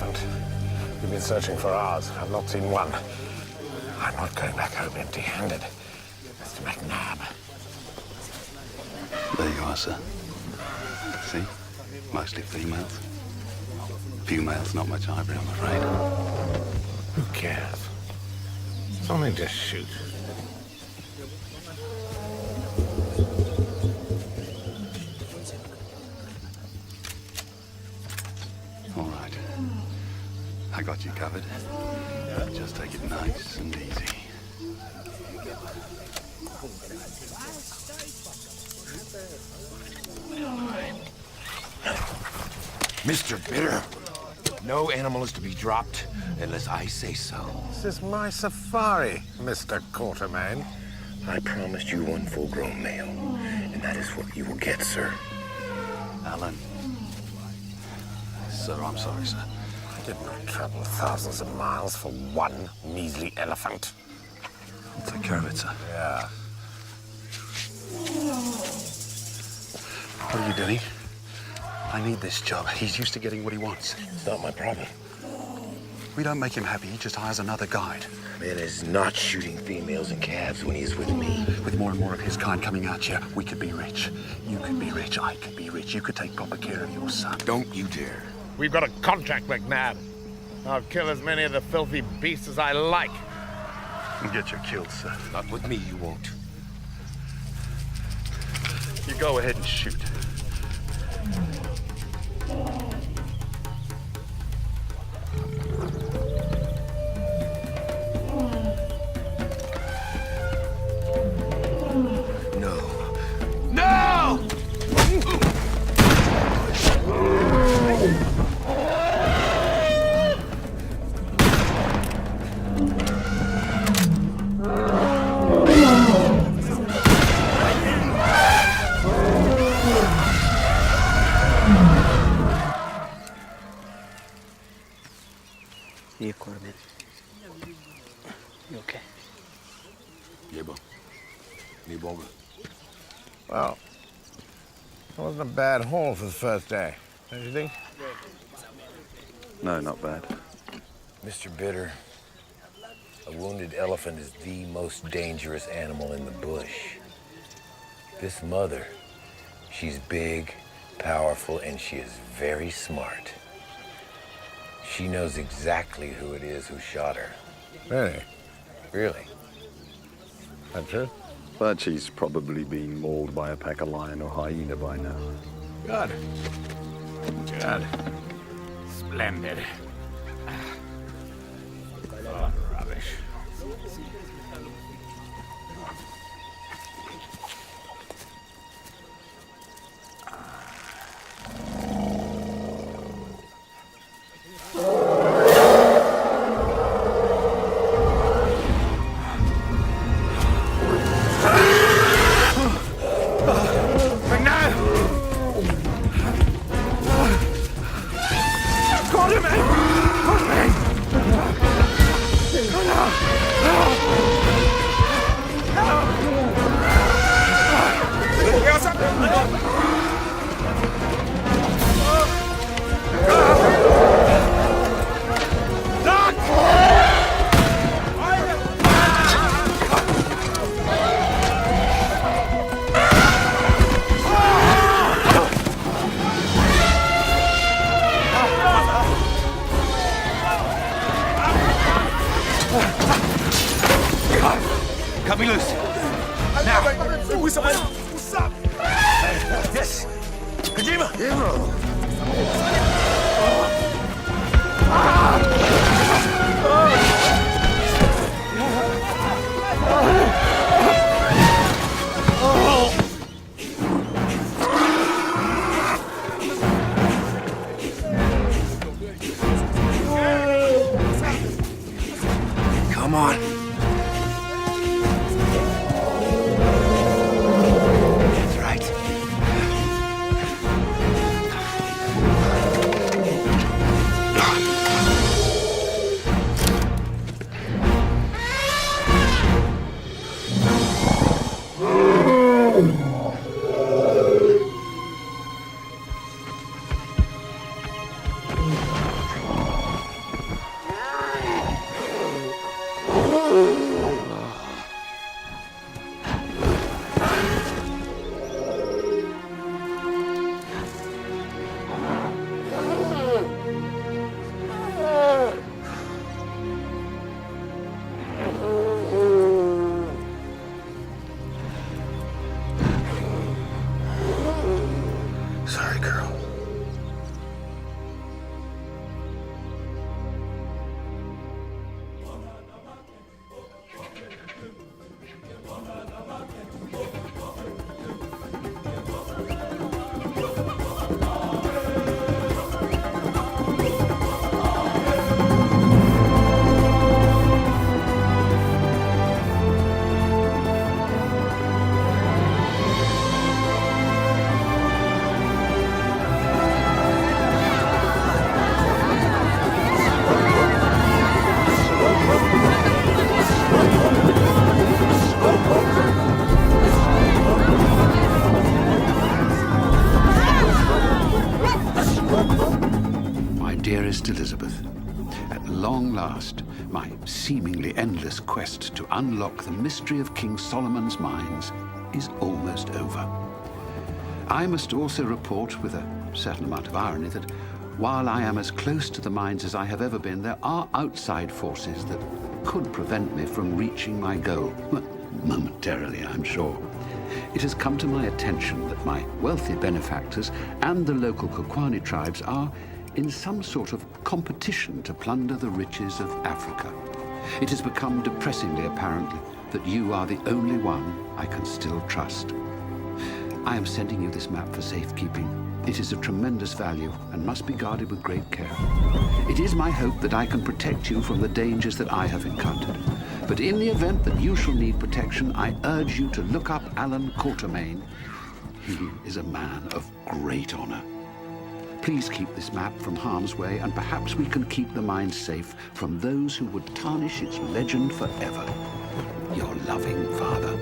elephant. We've been searching for hours. I've not seen one. I'm not going back home empty-handed. Mr. McNabb. There you are, sir. See? Mostly females. Few males, not much ivory, I'm afraid. Who cares? It's only just shoot. All right. I got you covered. Just take it nice and easy. Mr. Bitter, no animal is to be dropped unless I say so. This is my safari, Mr. Quartermain. I promised you one full-grown male, and that is what you will get, sir. Alan. Sir, I'm sorry, sir. I did not travel thousands of miles for one measly elephant. I'll take care of it, sir. Yeah. What are you doing? I need this job. He's used to getting what he wants. It's not my problem. We don't make him happy. He just hires another guide. Man is not shooting females and calves when he's with me. With more and more of his kind coming out here, we could be rich. You could be rich. I could be rich. You could take proper care of your son. Don't you dare. We've got a contract, McNabb. I'll kill as many of the filthy beasts as I like. And get you killed, sir. Not with me, you won't. You go ahead and shoot. You okay? Well, it wasn't a bad haul for the first day, don't you think? No, not bad. Mr. Bitter, a wounded elephant is the most dangerous animal in the bush. This mother, she's big, powerful, and she is very smart. She knows exactly who it is who shot her. Really? Really? That true? But she's probably been mauled by a pack of lion or hyena by now. Good. Good. Splendid. Oh, rubbish. Cut me loose. Now. What's up? Yes. Kojima. Come on. That's right. Sorry, girl. Dearest Elizabeth, at long last, my seemingly endless quest to unlock the mystery of King Solomon's mines is almost over. I must also report, with a certain amount of irony, that while I am as close to the mines as I have ever been, there are outside forces that could prevent me from reaching my goal. Momentarily, I'm sure. It has come to my attention that my wealthy benefactors and the local Kukwani tribes are in some sort of competition to plunder the riches of Africa. It has become depressingly apparent that you are the only one I can still trust. I am sending you this map for safekeeping. It is of tremendous value and must be guarded with great care. It is my hope that I can protect you from the dangers that I have encountered. But in the event that you shall need protection, I urge you to look up Alan Quatermain. He is a man of great honor. Please keep this map from harm's way, and perhaps we can keep the mine safe from those who would tarnish its legend forever. Your loving father.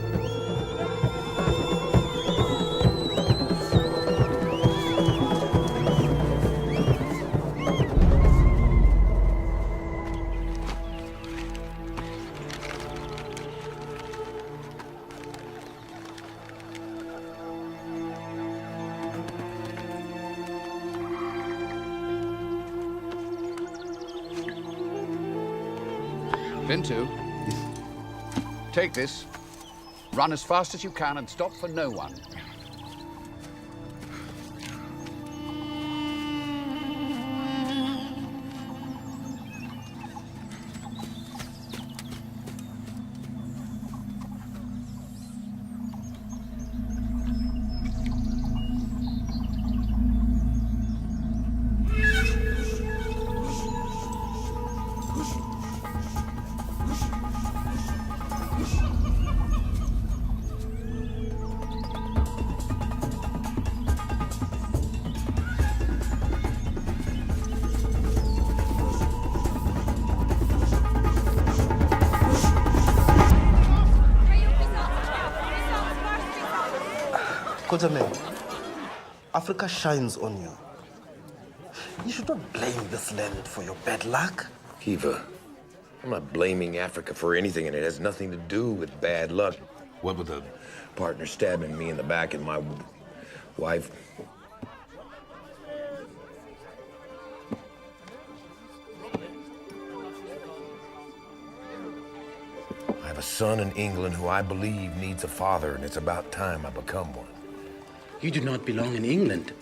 Bintu, take this, run as fast as you can and stop for no one. Quatermain, Africa shines on you. You should not blame this land for your bad luck. Kiva, I'm not blaming Africa for anything, and it has nothing to do with bad luck. What with the Partner stabbing me in the back and my wife. I have a son in England who I believe needs a father, and it's about time I become one. You do not belong in England.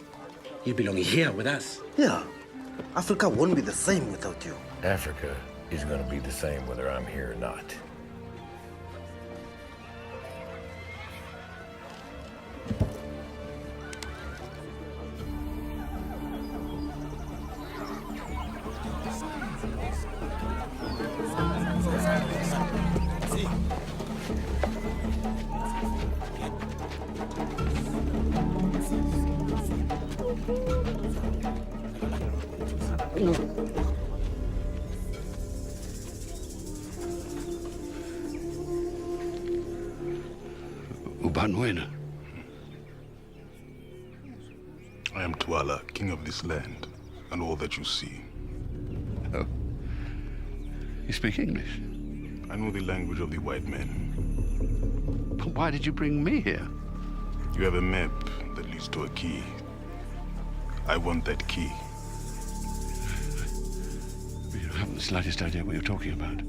You belong here with us. Yeah, Africa won't be the same without you. Africa is going to be the same whether I'm here or not. Ubanwena. I am Tuala, king of this land, and all that you see. Oh. You speak English? I know the language of the white men. But why did you bring me here? You have a map that leads to a key. I want that key. You haven't the slightest idea what you're talking about.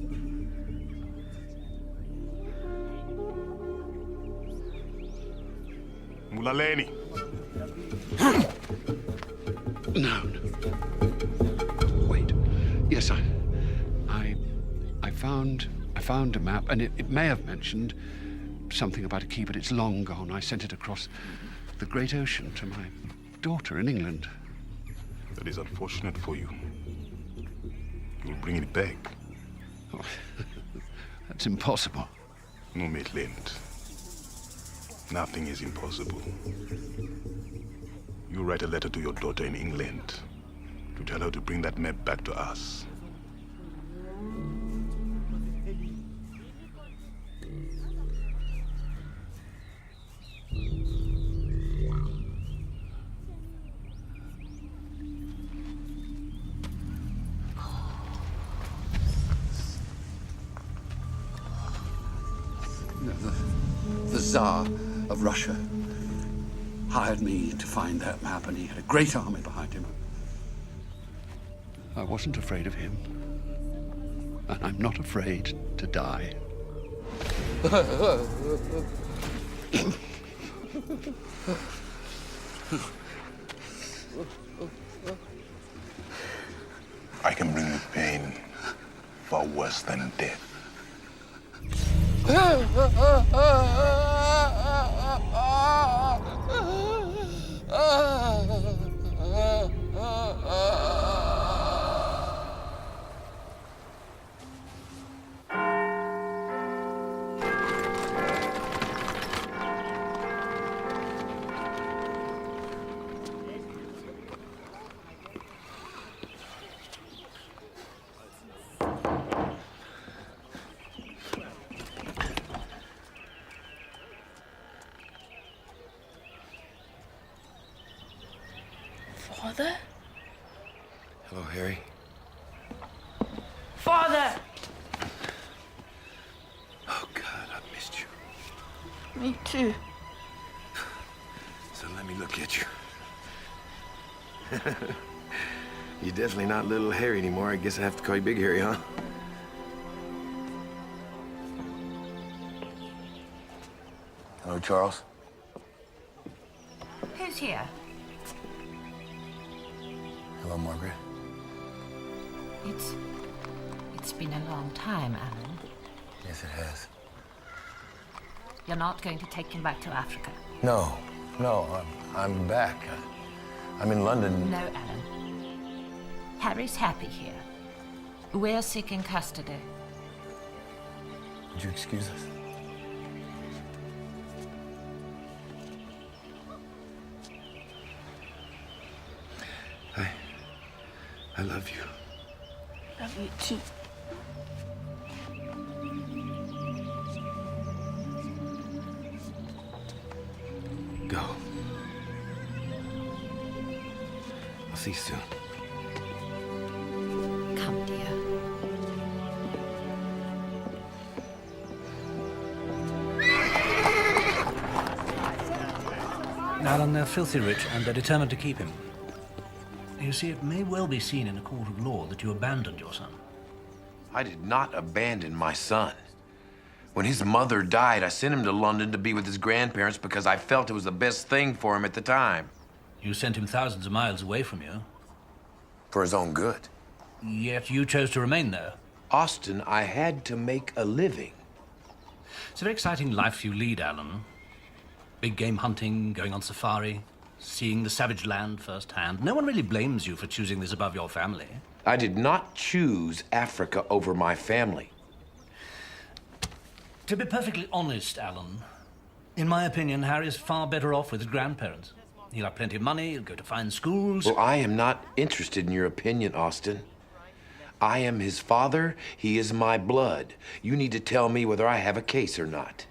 Mulaleni. No. Wait. Yes, I found a map, and it may have mentioned something about a key, but it's long gone. I sent it across the great ocean to my daughter in England. That is unfortunate for you. You'll bring it back. Oh, that's impossible. No, Maitland. Nothing is impossible. You write a letter to your daughter in England to tell her to bring that map back to us. The Tsar of Russia hired me to find that map, and he had a great army behind him. I wasn't afraid of him, and I'm not afraid to die. I can bring you pain far worse than death. Father? Hello, Harry. Father! Oh, God, I've missed you. Me too. So let me look at you. You're definitely not little Harry anymore. I guess I have to call you Big Harry, huh? Hello, Charles. Who's here? Hello, Margaret. It's been a long time, Alan. Yes, it has. You're not going to take him back to Africa? No, I'm back. I'm in London. No, Alan. Harry's happy here. We're seeking custody. Would you excuse us? I love you. Love you too. Go. I'll see you soon. Come, dear. Alan, they're filthy rich, and they're determined to keep him. You see, it may well be seen in a court of law that you abandoned your son. I did not abandon my son. When his mother died, I sent him to London to be with his grandparents because I felt it was the best thing for him at the time. You sent him thousands of miles away from you. For his own good. Yet you chose to remain there. Austin, I had to make a living. It's a very exciting life you lead, Alan. Big game hunting, going on safari, seeing the savage land firsthand. No one really blames you for choosing this above your family. I did not choose Africa over my family. To be perfectly honest, Alan, in my opinion, Harry's far better off with his grandparents. He'll have plenty of money, he'll go to fine schools. Well, I am not interested in your opinion, Austin. I am his father, he is my blood. You need to tell me whether I have a case or not.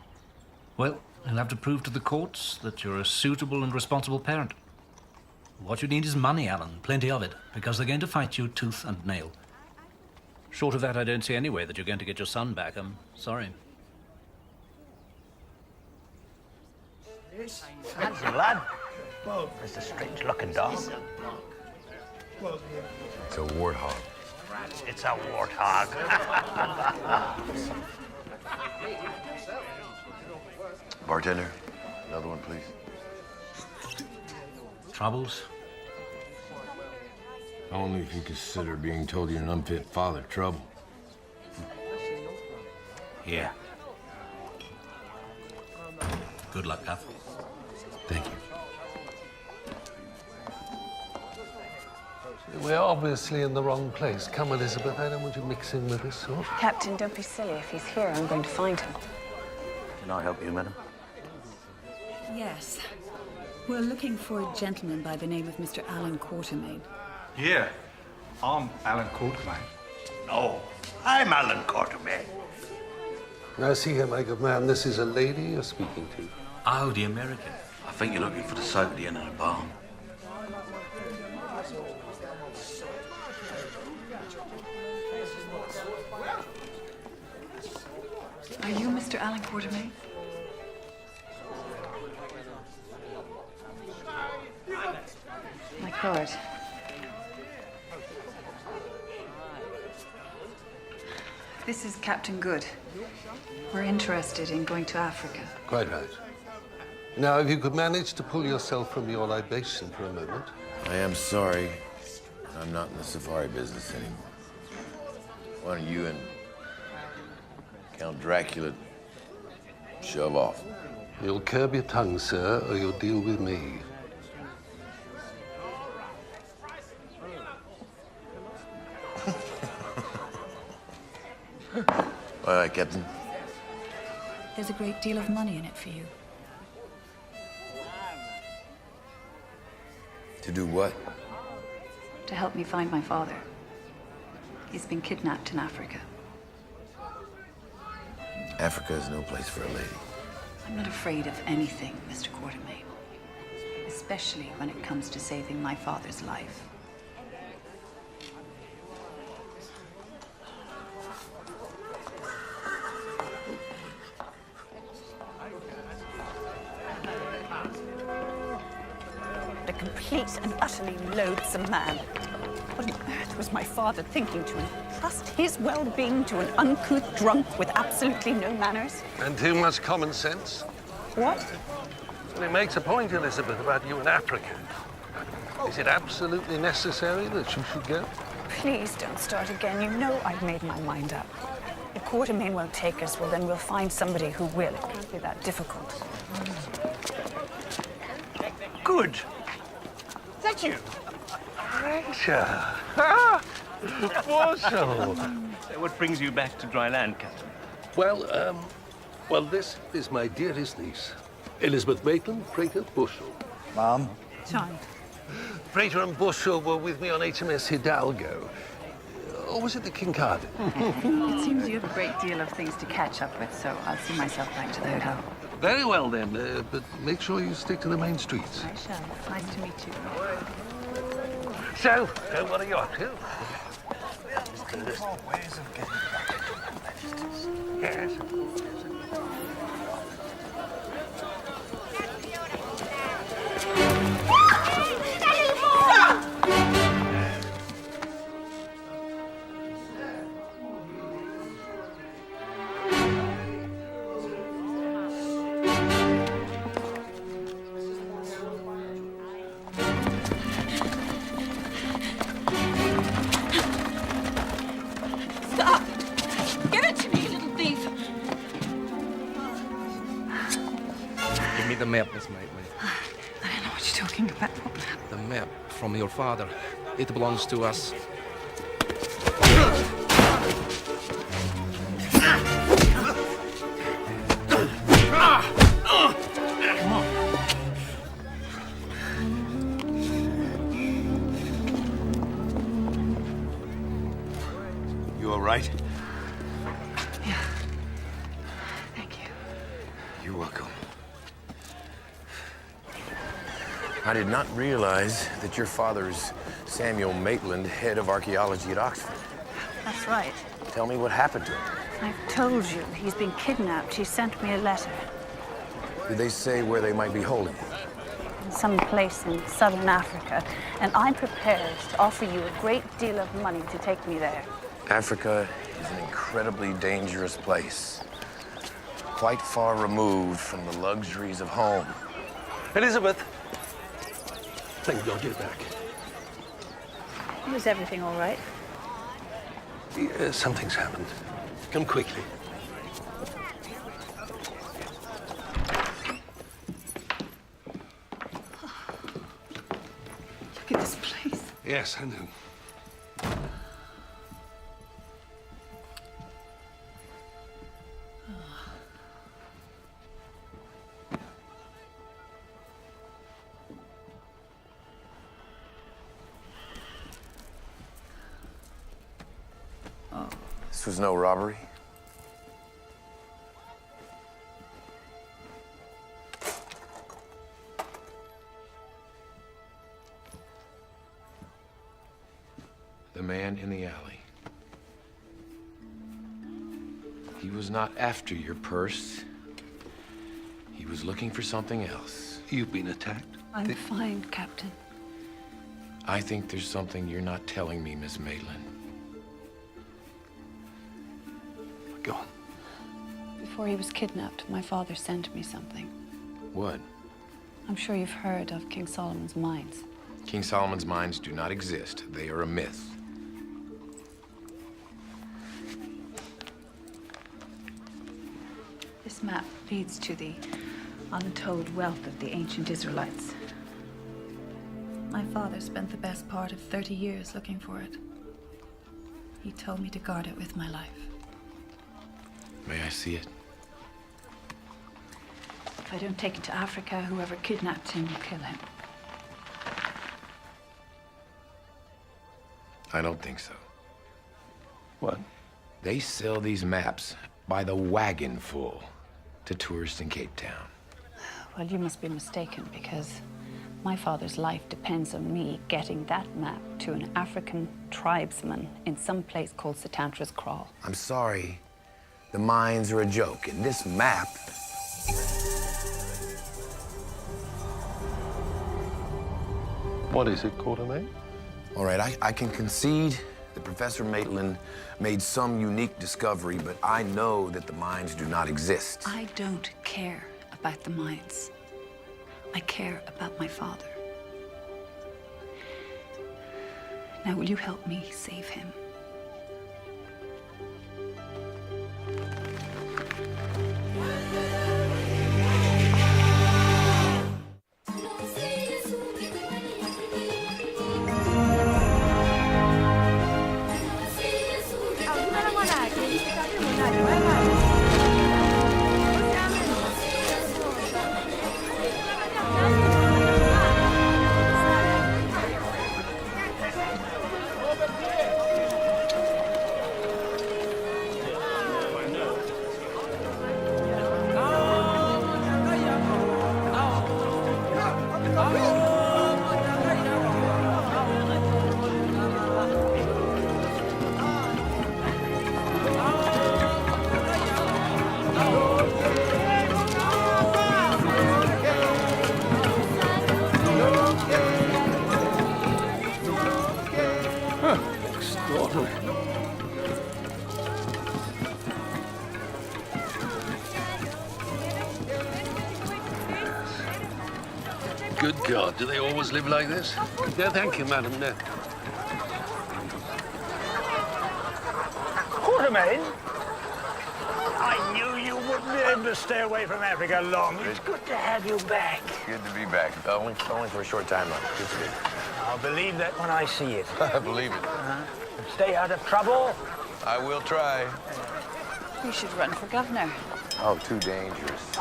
Well, he'll have to prove to the courts that you're a suitable and responsible parent. What you need is money, Alan, plenty of it, because they're going to fight you tooth and nail. Short of that, I don't see any way that you're going to get your son back. I'm sorry. Fancy, lad. It's a strange-looking dog. It's a warthog. It's a warthog. Bartender, another one, please. Troubles? Only if you consider being told you're an unfit father trouble. Here. Good luck, Huff. Thank you. We're obviously in the wrong place. Come, Elizabeth, I don't want you mixing with this sort. Captain, don't be silly. If he's here, I'm going to find him. Can I help you, madam? Yes. We're looking for a gentleman by the name of Mr. Alan Quatermain. Yeah, I'm Alan Quatermain. No, I'm Alan Quatermain. Now, see here, my good man, this is a lady you're speaking to. Oh, the American. I think you're looking for the soap at the end of the barn. Are you Mr. Alan Quatermain? My lord. This is Captain Good. We're interested in going to Africa. Quite right. Now, if you could manage to pull yourself from your libation for a moment. I am sorry. I'm not in the safari business anymore. Why don't you and Count Dracula shove off? You'll curb your tongue, sir, or you'll deal with me. All right, Captain. There's a great deal of money in it for you. To do what? To help me find my father. He's been kidnapped in Africa. Africa is no place for a lady. I'm not afraid of anything, Mr. Quatermain. Especially when it comes to saving my father's life. A complete and utterly loathsome man. What on earth was my father thinking to entrust his well-being to an uncouth drunk with absolutely no manners? And too much common sense. What? Well, he makes a point, Elizabeth, about you in Africa. Is it absolutely necessary that you should go? Please don't start again. You know I've made my mind up. If Quatermain won't take us, well, then we'll find somebody who will. It can't be that difficult. Good. Is that you? Ranger. Ah! Bushel. What brings you back to dry land, Captain? Well, this is my dearest niece, Elizabeth Maitland, Prater Bushel. Mom? John. Prater and Bushel were with me on HMS Hidalgo. Or was it the Kincardine? It seems you have a great deal of things to catch up with, so I'll see myself back to the hotel. Very well, then. But make sure you stick to the main streets. I shall. Nice to meet you. So, what are you up to? Yes. Stop! Give it to me, little thief! Give me the map, Miss Maitland. I don't know what you're talking about. What map? The map from your father. It belongs to us. You all right? Yeah. Thank you. You're welcome. I did not realize that your father is Samuel Maitland, head of archaeology at Oxford. That's right. Tell me what happened to him. I've told you. He's been kidnapped. He sent me a letter. Did they say where they might be holding him? In some place in southern Africa. And I'm prepared to offer you a great deal of money to take me there. Africa is an incredibly dangerous place. Quite far removed from the luxuries of home. Elizabeth! Thank God you're back. Is everything all right? Something's happened. Come quickly. Look at this place. Yes, I know. This was no robbery. The man in the alley. He was not after your purse. He was looking for something else. You've been attacked? I'm fine, Captain. I think there's something you're not telling me, Miss Maitland. Go on. Before he was kidnapped, my father sent me something. What? I'm sure you've heard of King Solomon's mines. King Solomon's mines do not exist. They are a myth. This map leads to the untold wealth of the ancient Israelites. My father spent the best part of 30 years looking for it. He told me to guard it with my life. May I see it? If I don't take it to Africa, whoever kidnapped him will kill him. I don't think so. What? They sell these maps by the wagon full to tourists in Cape Town. Well, you must be mistaken, because my father's life depends on me getting that map to an African tribesman in some place called Satantra's Kraal. I'm sorry. The mines are a joke, and this map... What is it, Quartermain? All right, I can concede that Professor Maitland made some unique discovery, but I know that the mines do not exist. I don't care about the mines. I care about my father. Now, will you help me save him? Good God, do they always live like this? No, thank you, madam, no. Quartermain? I knew you wouldn't be able to stay away from Africa long. It's good to have you back. Good to be back. Only for a short time, though. Good to be. I'll believe that when I see it. I believe it. Stay out of trouble. I will try. You should run for governor. Oh, too dangerous.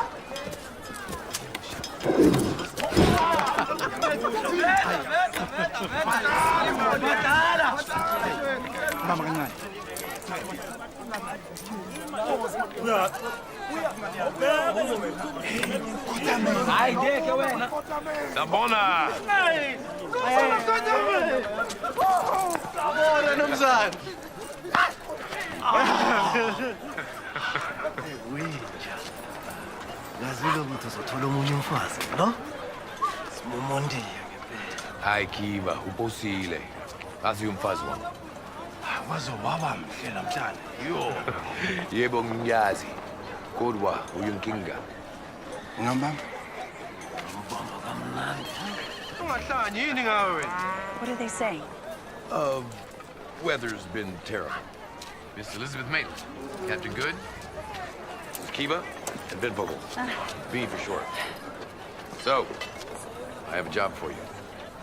La bona! Aikiva, uposile. Azi umfazi wami. Wazobaba mhle namhlanje. Yo. Yebo ngiyazi. Kodwa uyinkinga. Ngamba. What are they saying? Weather's been terrible. Miss Elizabeth Maitland. Captain Good. Kiva and Vin Vogel. V for short. So, I have a job for you.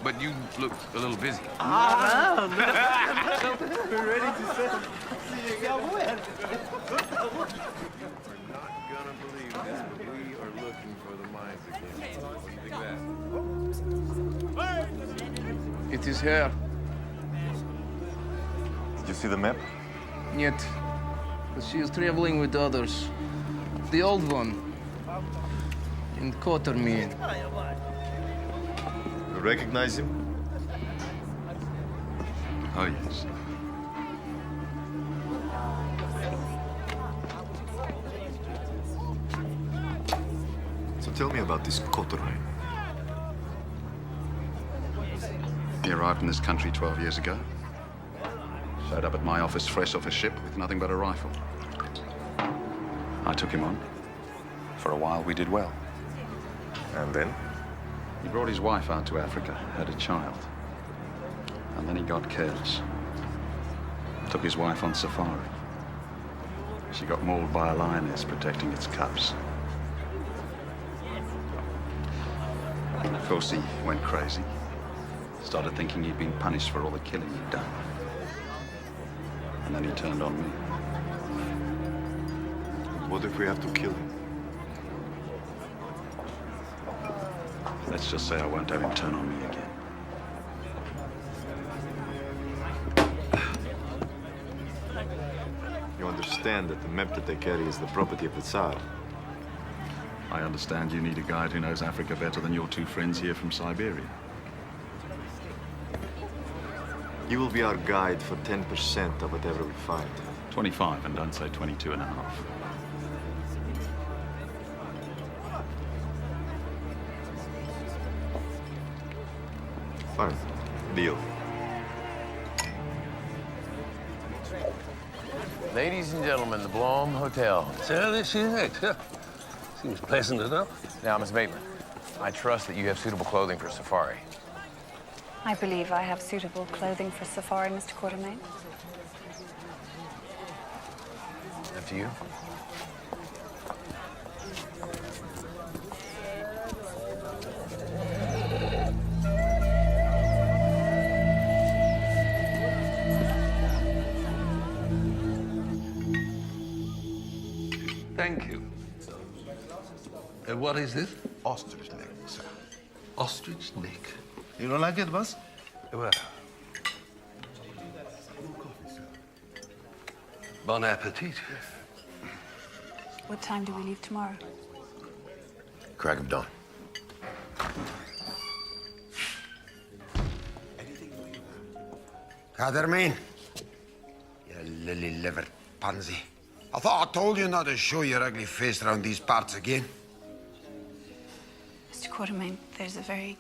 But you look a little busy. We're ready to sell. Not gonna believe that. We are looking for the mines again. What do you think of that? It is her. Did you see the map? Yet. But she is traveling with others. The old one. In Quatermain. You recognize him? Oh, yes. So tell me about this Quatermain. He arrived in this country 12 years ago. Showed up at my office fresh off a ship with nothing but a rifle. I took him on. For a while, we did well. And then? He brought his wife out to Africa, had a child. And then he got careless. Took his wife on safari. She got mauled by a lioness protecting its cubs. Of course, he went crazy. Started thinking he'd been punished for all the killing he'd done. And then he turned on me. What if we have to kill him? Let's just say I won't have him turn on me again. You understand that the map that they carry is the property of the Tsar. I understand you need a guide who knows Africa better than your two friends here from Siberia. You will be our guide for 10% of whatever we find. 25, and don't say 22 and a half. Fine. Deal. Ladies and gentlemen, the Blom Hotel. So this is it. Seems pleasant enough. Now, Miss Maitland, I trust that you have suitable clothing for safari. I believe I have suitable clothing for safari, Mr. Quatermain. Up to you. Thank you. What is this? Ostrich neck, sir. Ostrich neck. You don't like it, boss? Well. Bon appetit. What time do we leave tomorrow? Crack of dawn. Quatermain, you lily-livered pansy. I thought I told you not to show your ugly face around these parts again. Mr. Quatermain, there's a very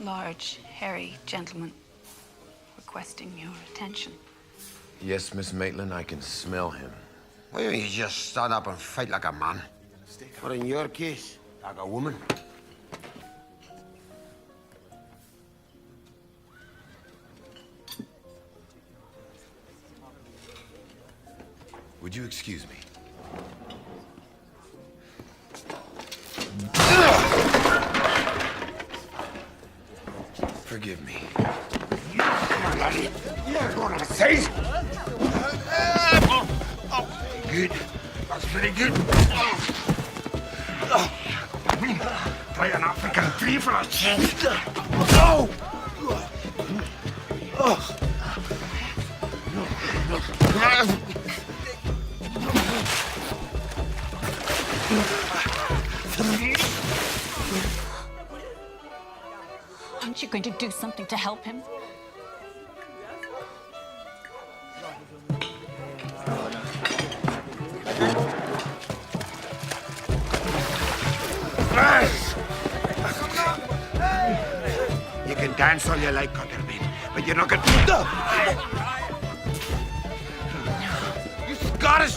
large, hairy gentleman requesting your attention. Yes, Miss Maitland, I can smell him. Why don't you just stand up and fight like a man? Or in your case, like a woman. Would you excuse me? Forgive me. Come on, laddie. You're going to say. Good. That's very good. Try an African tree for a change. Oh! Aren't you going to do something to help him? You can dance all you like, Quatermain, but you're not going to... You Scottish...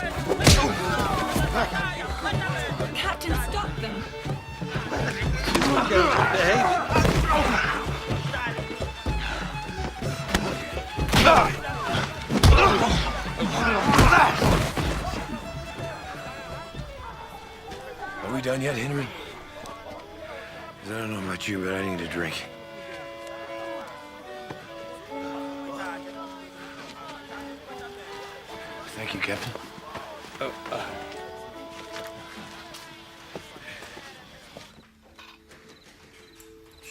Captain, stop them! done yet, Henry? 'Cause I don't know about you, but I need a drink. Thank you, Captain.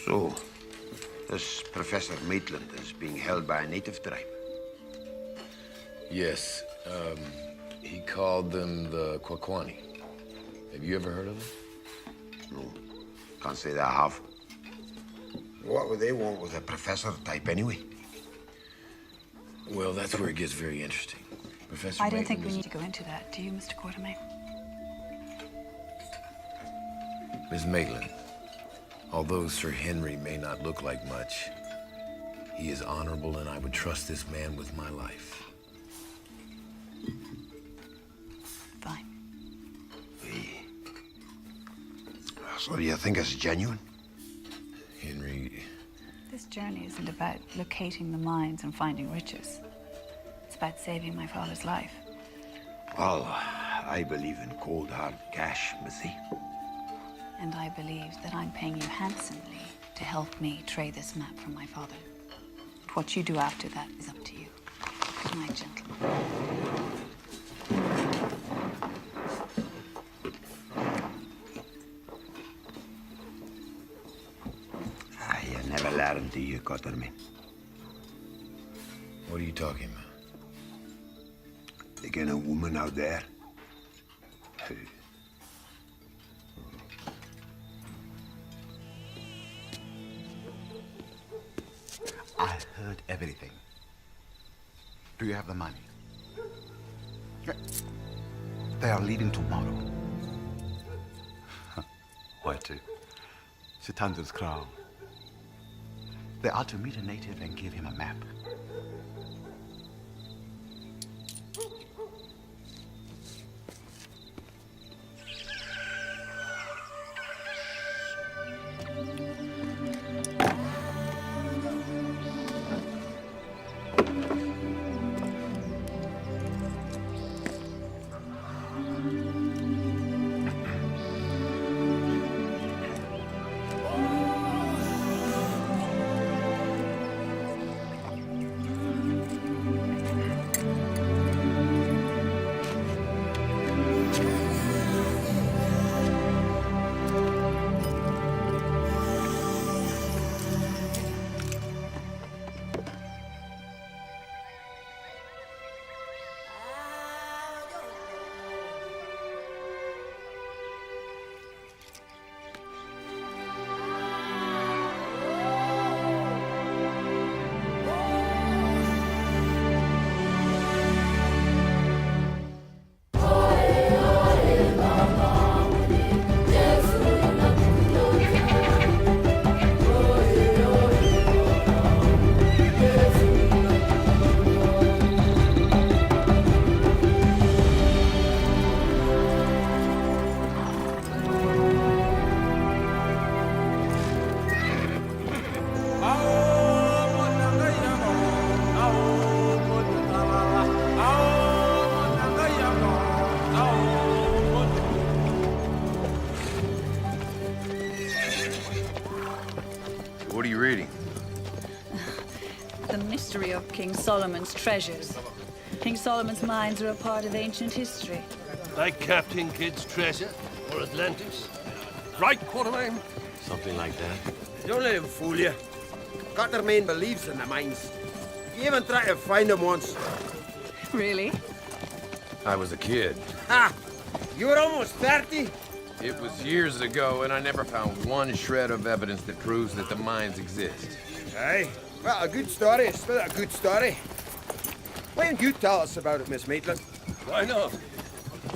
So, this Professor Maitland is being held by a native tribe. Yes. He called them the Kwakwani. Have you ever heard of them? No, can't say that I have. What would they want with a professor type anyway? Well, that's where it gets very interesting. Professor I don't think Maitland we need to go into that, do you, Mr. Quartermain? Miss Maitland, although Sir Henry may not look like much, he is honorable, and I would trust this man with my life. Fine. So do you think it's genuine? Henry... This journey isn't about locating the mines and finding riches. It's about saving my father's life. Well, I believe in cold, hard cash, Missy. And I believe that I'm paying you handsomely to help me trade this map from my father. But what you do after that is up to you. Good night, gentlemen. You never learn, do you, Cotterman? What are you talking about? Taking a woman out there. I heard everything. Do you have the money? They are leaving tomorrow. Where to? Sitander's crown. They are to meet a native and give him a map. What are you reading? The mystery of King Solomon's treasures. King Solomon's mines are a part of ancient history. Like Captain Kidd's treasure or Atlantis. Right, Quartermain? Something like that. Don't let him fool you. Cottermain believes in the mines. He even tried to find them once. Really? I was a kid. Ha! You were almost 30? It was years ago, and I never found one shred of evidence that proves that the mines exist. Aye. Well, a good story is still a good story. Why don't you tell us about it, Miss Maitland? Why not?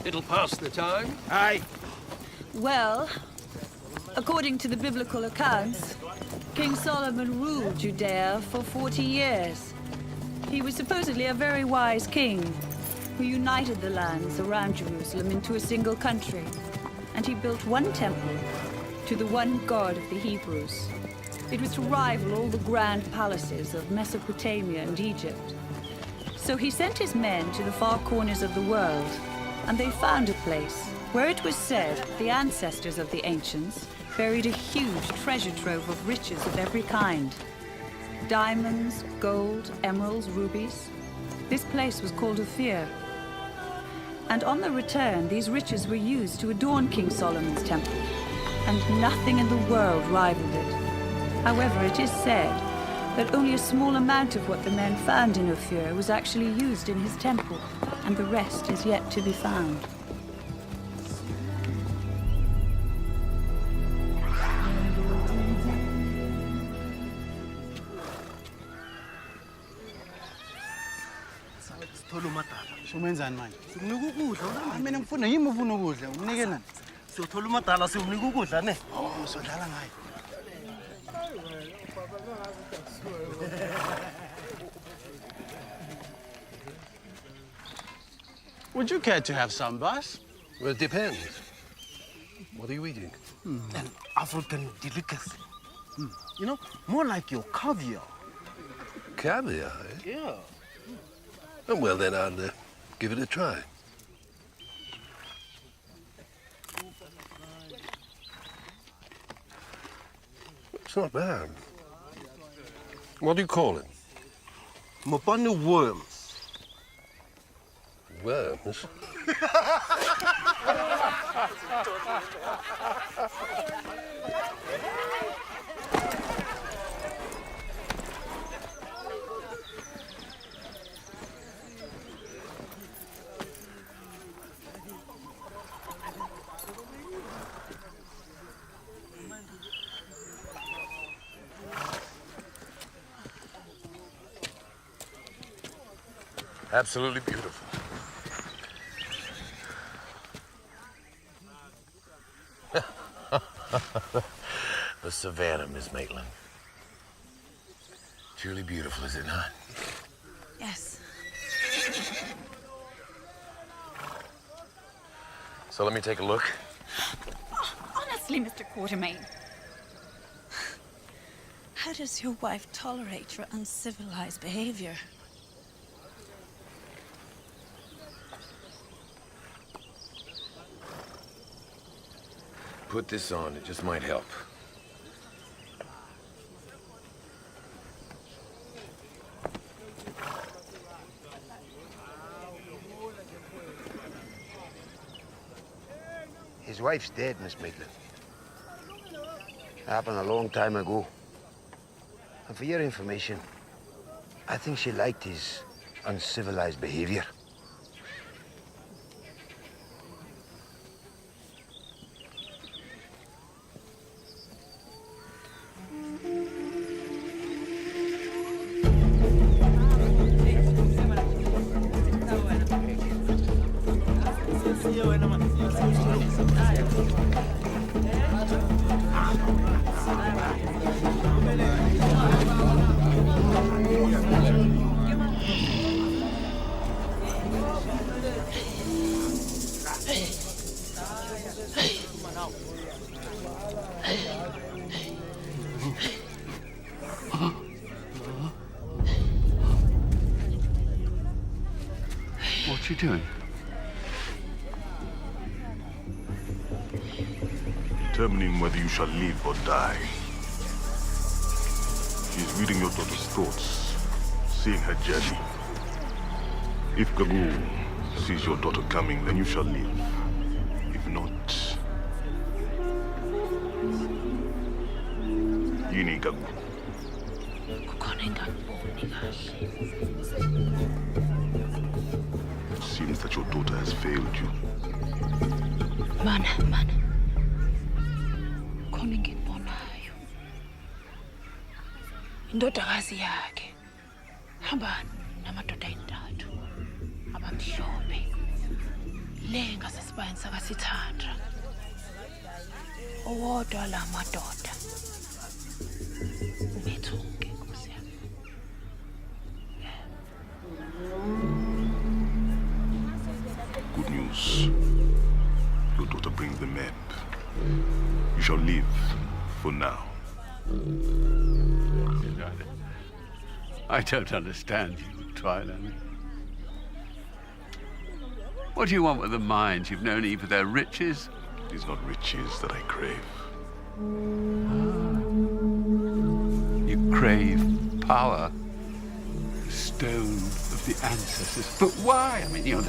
It'll pass the time. Aye. Well, according to the biblical accounts, King Solomon ruled Judea for 40 years. He was supposedly a very wise king who united the lands around Jerusalem into a single country. And he built one temple to the one God of the Hebrews. It was to rival all the grand palaces of Mesopotamia and Egypt. So he sent his men to the far corners of the world, and they found a place where it was said the ancestors of the ancients buried a huge treasure trove of riches of every kind. Diamonds, gold, emeralds, rubies. This place was called Ophir. And on the return, these riches were used to adorn King Solomon's temple, and nothing in the world rivaled it. However, it is said that only a small amount of what the men found in Ophir was actually used in his temple, and the rest is yet to be found. Umenzani manje? Sikunika ukudla. Mina ngifuna yimi ufuna ukudla. Unginikela. Siyothola umadala siwunika ukudla ne. Oh, sodlala ngayo. Would you care to have some, boss? Well, it depends. What are you eating? An African delicacy. You know, more like your caviar. Caviar, eh? Yeah. Oh, well, then I'll give it a try. It's not bad. What do you call it? Mopane worms. Worms? Absolutely beautiful. The savannah, Miss Maitland. Truly beautiful, is it not? Yes. So let me take a look. Oh, honestly, Mr. Quartermain, how does your wife tolerate your uncivilized behavior? Put this on, it just might help. His wife's dead, Miss Maitland. Happened a long time ago. And for your information, I think she liked his uncivilized behavior. What's she doing? Determining whether you shall live or die. She's reading your daughter's thoughts, seeing her journey. If Gagu sees your daughter coming, then you shall live. If not, Yini Gagu. It seems that your daughter has failed you. Mana. Khona engikubonayo. Indodakazi yakhe. Hamba namadoda ayintathu. Abamhlophe. Le ngasesibayeni sakasithandra. Owodwa la madoda. Ubethuke Nkosi yami. Good news. Your daughter brings the map. You shall live for now. I don't understand you, Twyla. What do you want with the mines? You've no need for their riches. It is not riches that I crave. You crave power. The stone of the ancestors. But why? I mean, you're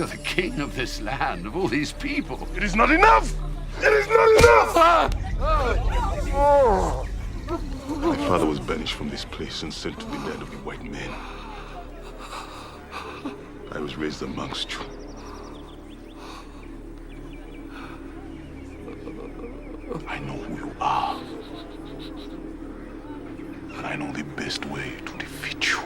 the king of this land, of all these people. It is not enough! It is not enough! My father was banished from this place and sent to the land of the white men. I was raised amongst you. I know who you are. And I know the best way to defeat you.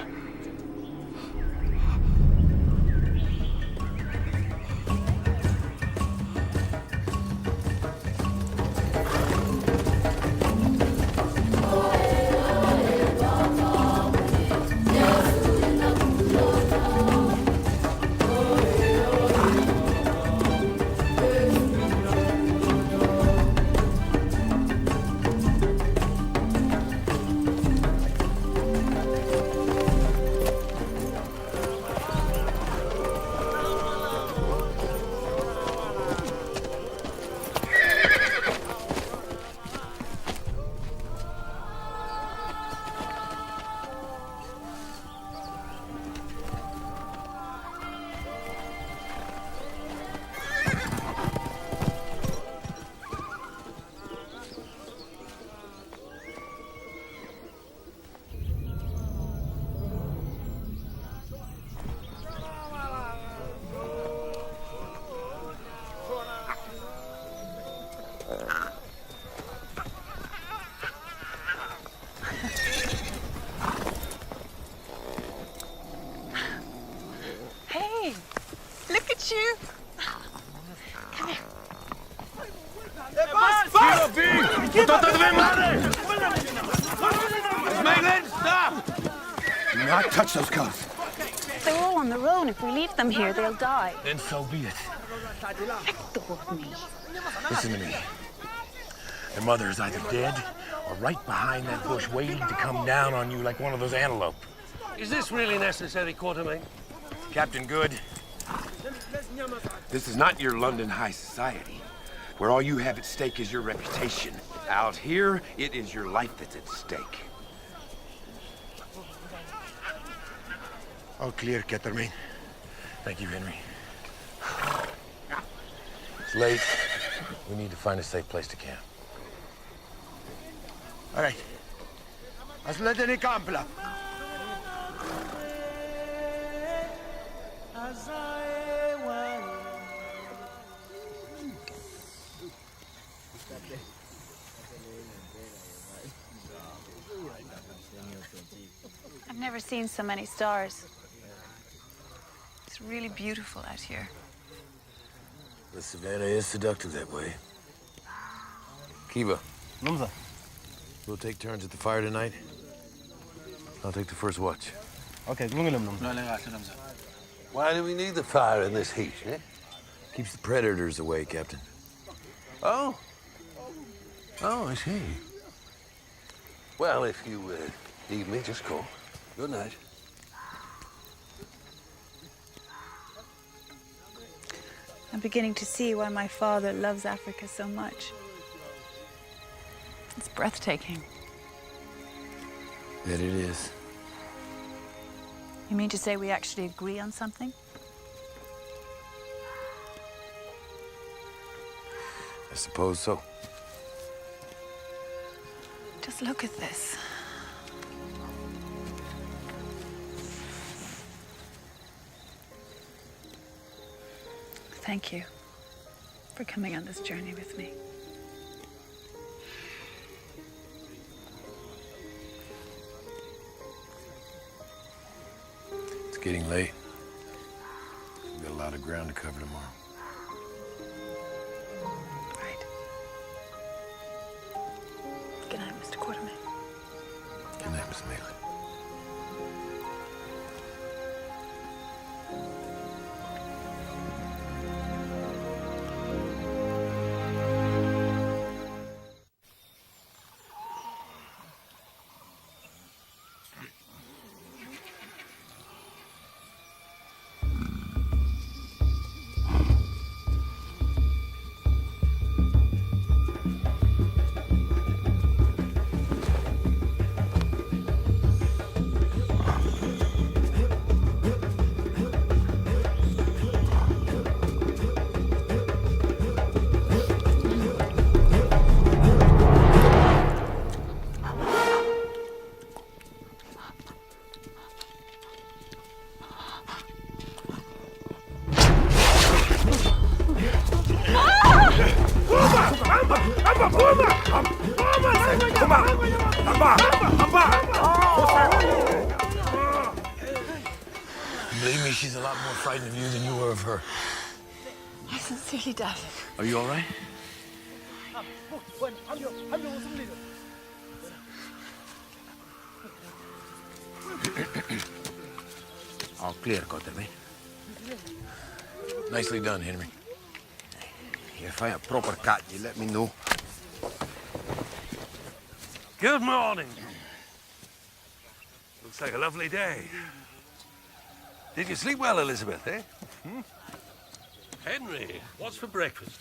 Hey, look at you. Come here. Stop! Do not touch those cubs. They're all on their own. If we leave them here, they'll die. Then so be it. Let go of me. Listen to me. Their mother is either dead or right behind that bush waiting to come down on you like one of those antelope. Is this really necessary, Quatermain? Captain Good, this is not your London high society, where all you have at stake is your reputation. Out here, it is your life that's at stake. All clear, Quatermain. Thank you, Henry. It's late. We need to find a safe place to camp. All right. Asledeni Kambla. I've never seen so many stars. It's really beautiful out here. The savannah is seductive that way. Kiva. Numza. We'll take turns at the fire tonight. I'll take the first watch. Okay, Why do we need the fire in this heat, eh? Keeps the predators away, Captain. Oh? Oh, I see. Well, if you need me, just call. Good night. I'm beginning to see why my father loves Africa so much. It's breathtaking. That it is. You mean to say we actually agree on something? I suppose so. Just look at this. Thank you for coming on this journey with me. It's getting late. We've got a lot of ground to cover tomorrow. Good night, Mr. Quatermain. Good night, Miss Maitland. Believe me, she's a lot more frightened of you than you were of her. I sincerely doubt it. Are you all right? All clear, Coterme. Nicely done, Henry. If I a proper cat, you let me know. Good morning. Looks like a lovely day. Did you sleep well, Elizabeth, eh? Hmm? Henry, what's for breakfast?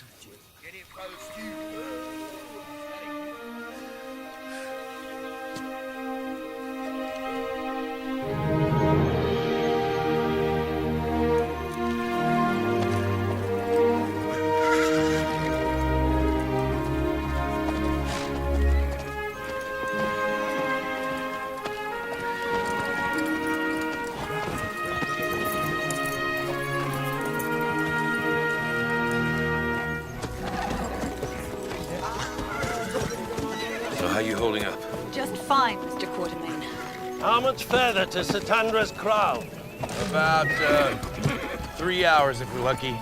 So how you holding up? Just fine, Mr. Quartermain. How much further to Satandra's crown? About 3 hours if we're lucky.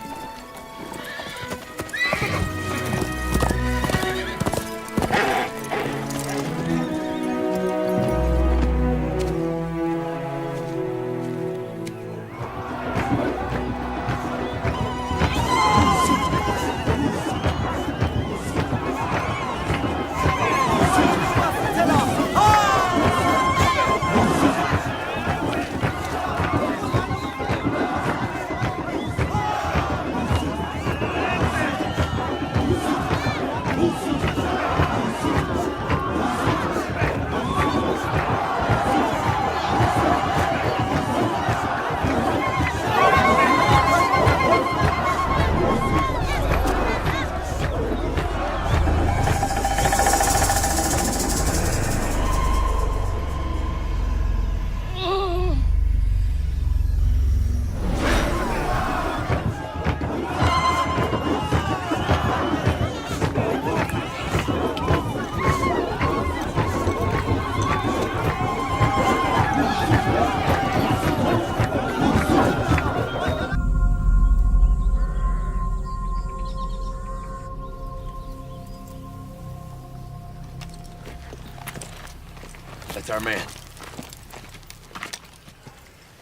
That's our man.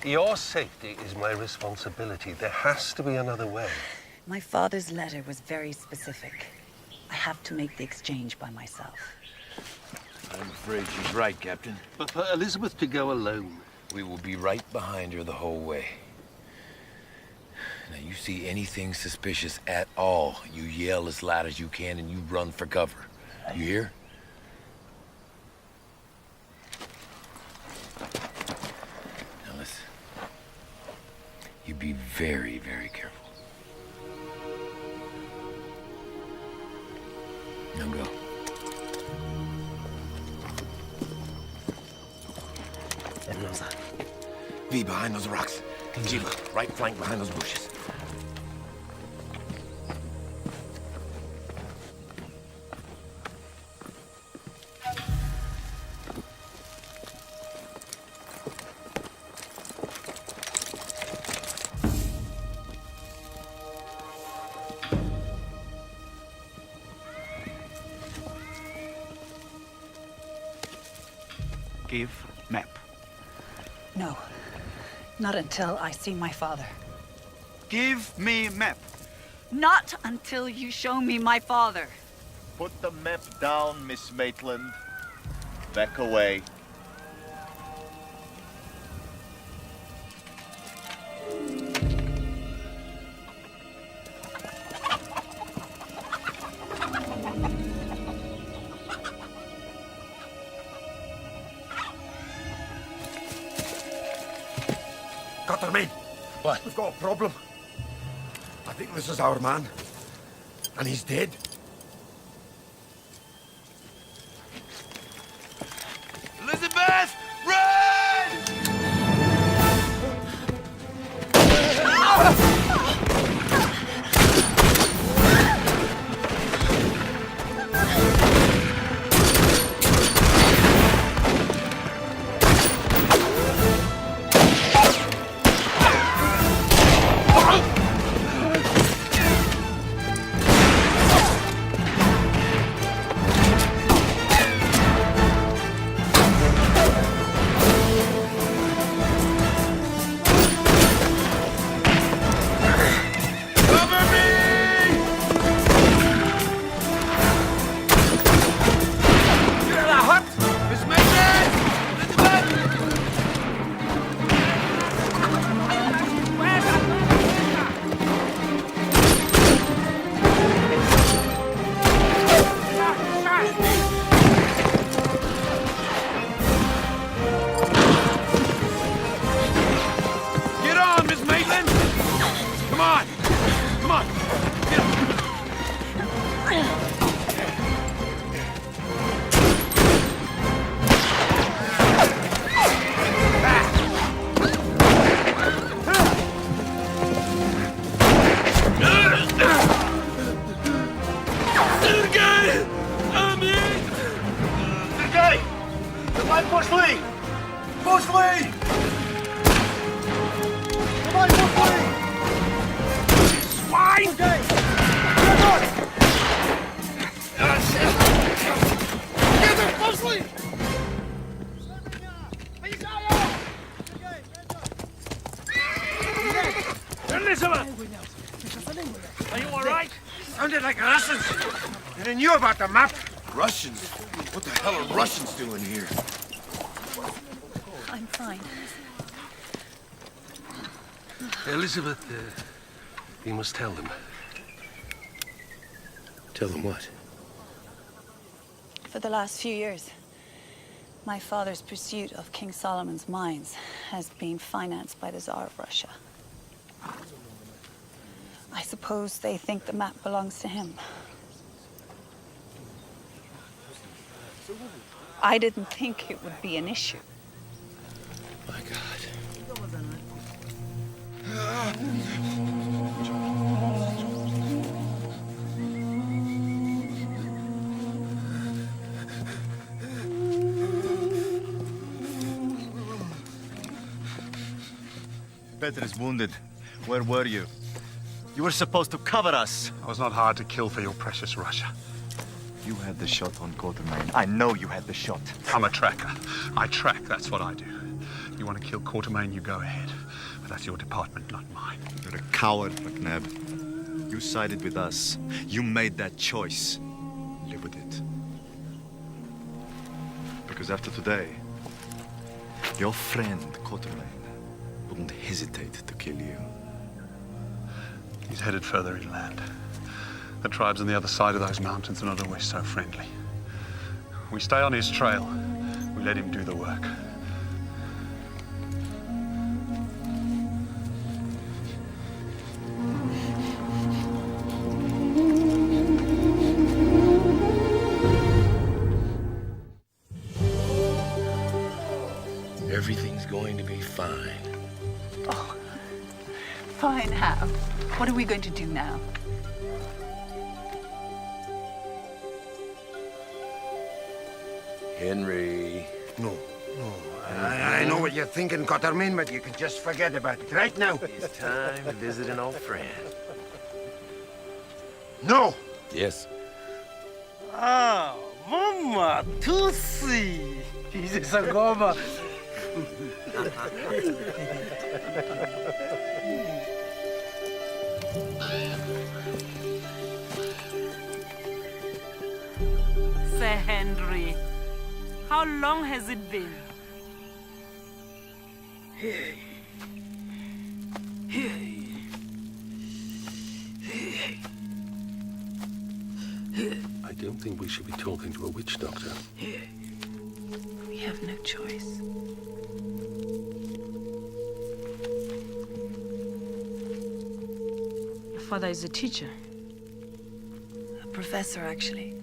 Your safety is my responsibility. There has to be another way. My father's letter was very specific. I have to make the exchange by myself. I'm afraid she's right, Captain. But for Elizabeth to go alone... We will be right behind her the whole way. Now, you see anything suspicious at all, you yell as loud as you can and you run for cover. You hear? Now listen. You be very, very careful. Now go. V behind those rocks. Jiva, right flank behind those bushes. Give map. No, not until I see my father. Give me map. Not until you show me my father. Put the map down, Miss Maitland. Back away. Cuttermain! What? We've got a problem. I think this is our man. And he's dead. Elizabeth! Run! Elizabeth! Are you all right? Sounded like Russians. And I knew about the map. Russians? What the hell are Russians doing here? I'm fine. Elizabeth, you must tell them. Tell them what? For the last few years, my father's pursuit of King Solomon's mines has been financed by the Tsar of Russia. I suppose they think the map belongs to him. I didn't think it would be an issue. My God. Peter is wounded. Where were you? You were supposed to cover us. I was not hard to kill for your precious Russia. You had the shot on Quatermain. I know you had the shot. I'm a tracker. I track, that's what I do. You want to kill Quatermain, you go ahead. But that's your department, not mine. You're a coward, McNabb. You sided with us. You made that choice. Live with it. Because after today, your friend, Quatermain, wouldn't hesitate to kill you. He's headed further inland. The tribes on the other side of those mountains are not always so friendly. We stay on his trail. We let him do the work. Everything's going to be fine. Oh, fine how? What are we going to do now? Henry. No. I know what you're thinking, Quatermain, but you can just forget about it right now. It's time to visit an old friend. No! Yes. Ah, mamma, tu sì. Dice Sagoma. Sir Henry, how long has it been? I don't think we should be talking to a witch doctor. We have no choice. Your father is a teacher. A professor, actually.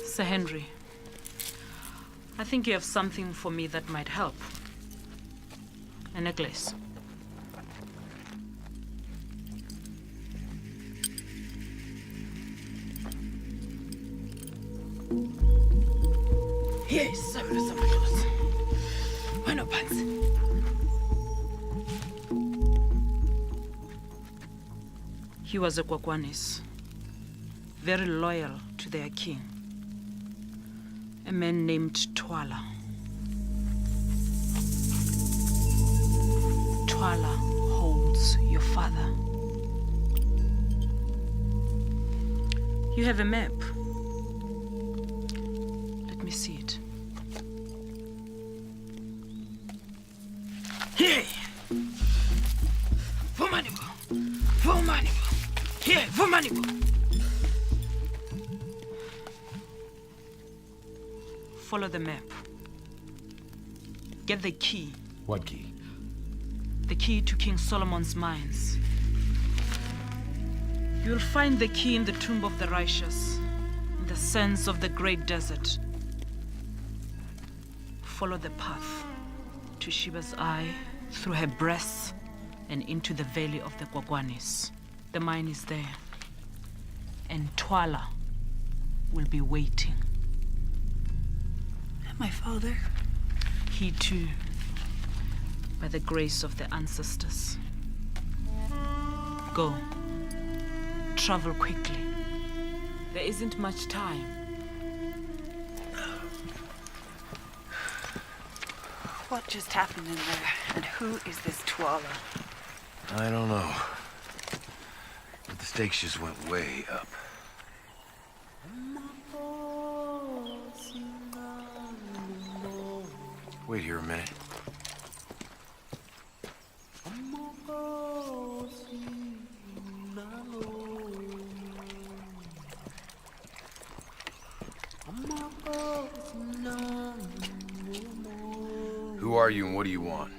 Sir Henry, I think you have something for me that might help. A necklace. Yes, somos. Bueno, pants. He was a Kwakwanis, very loyal to their king. A man named Twala. Twala holds your father. You have a map. Let me see it. Here. Vumanibo. Vumanibo. Here, Vumanibo. Follow the map. Get the key. What key? The key to King Solomon's mines. You'll find the key in the tomb of the righteous, in the sands of the great desert. Follow the path to Shiva's eye, through her breasts, and into the valley of the Kwakwanis. The mine is there. And Twala will be waiting. My father? He too, by the grace of the ancestors. Go. Travel quickly. There isn't much time. What just happened in there? And who is this Twala? I don't know. But the stakes just went way up. Wait here a minute. Who are you and what do you want?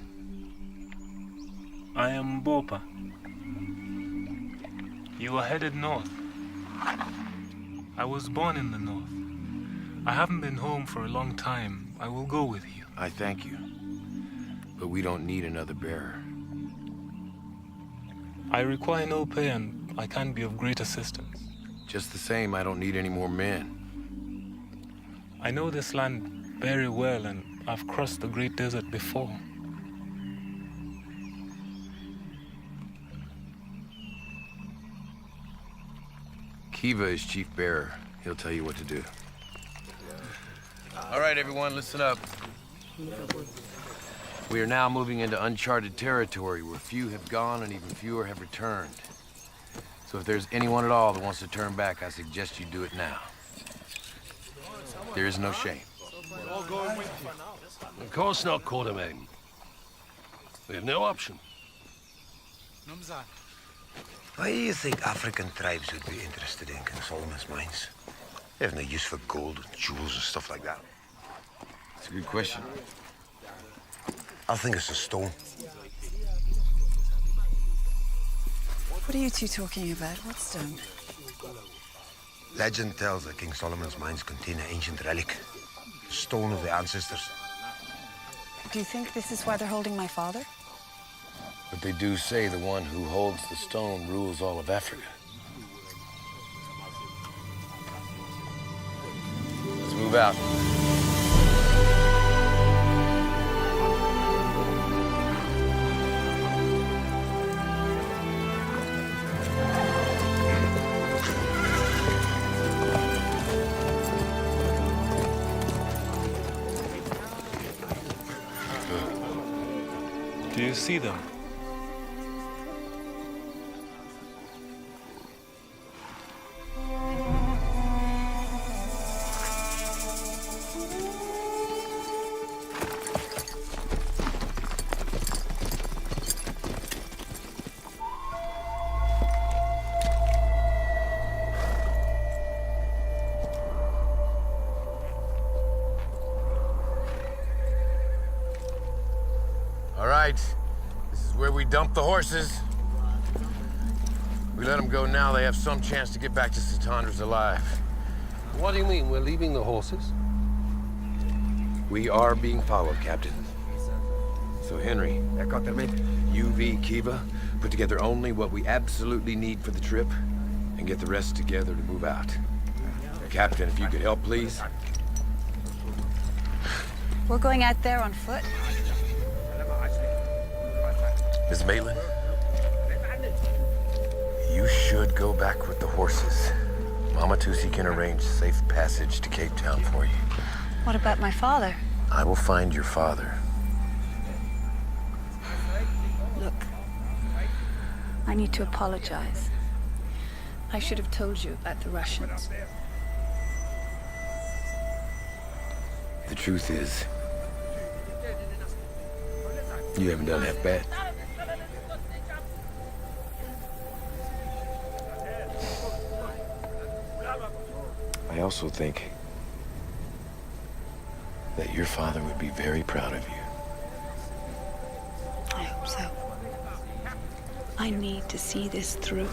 I am Bopa. You are headed north. I was born in the north. I haven't been home for a long time. I will go with you. I thank you. But we don't need another bearer. I require no pay and I can be of great assistance. Just the same, I don't need any more men. I know this land very well and I've crossed the great desert before. Kiva is chief bearer. He'll tell you what to do. All right, everyone, listen up. We are now moving into uncharted territory where few have gone and even fewer have returned. So if there's anyone at all that wants to turn back, I suggest you do it now. There is no shame. Of course not, Quartermain. We have no option. Why do you think African tribes would be interested in King Solomon's mines? They have no use for gold and jewels and stuff like that. It's a good question. I think it's a stone. What are you two talking about? What stone? Legend tells that King Solomon's mines contain an ancient relic. The stone of the ancestors. Do you think this is why they're holding my father? But they do say the one who holds the stone rules all of Africa. Let's move out. Do you see them? All right, this is where we dump the horses. We let them go now, they have some chance to get back to Satandras alive. What do you mean, we're leaving the horses? We are being followed, Captain. So Henry, you, V, Kiva, put together only what we absolutely need for the trip and get the rest together to move out. Captain, if you could help, please. We're going out there on foot. Miss Maitland, you should go back with the horses. Mama Tusi can arrange safe passage to Cape Town for you. What about my father? I will find your father. Look, I need to apologize. I should have told you about the Russians. The truth is, you haven't done half bad. I also think that your father would be very proud of you. I hope so. I need to see this through.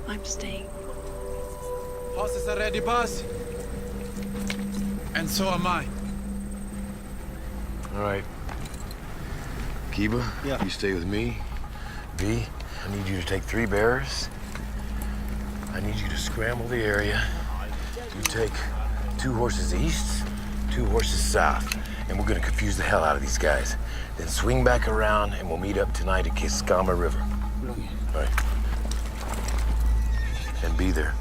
I'm staying. Horses are ready, boss. And so am I. All right. Kiba, you stay with me. V, I need you to take 3 bearers. I need you to scramble the area. You take 2 horses east, 2 horses south, and we're gonna confuse the hell out of these guys. Then swing back around and we'll meet up tonight at Kiskama River. All right. And be there.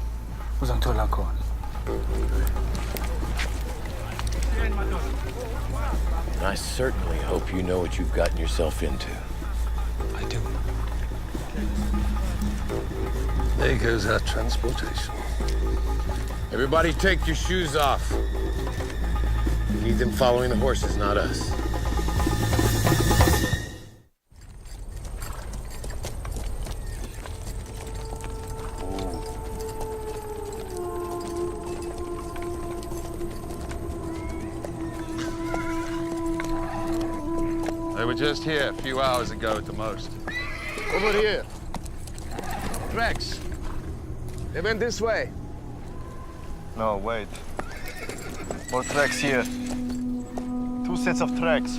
I certainly hope you know what you've gotten yourself into. I do. There goes our transportation. Everybody take your shoes off. We need them following the horses, not us. They were just here a few hours ago at the most. Over here. Tracks. They went this way. No, wait. More tracks here. 2 sets of tracks.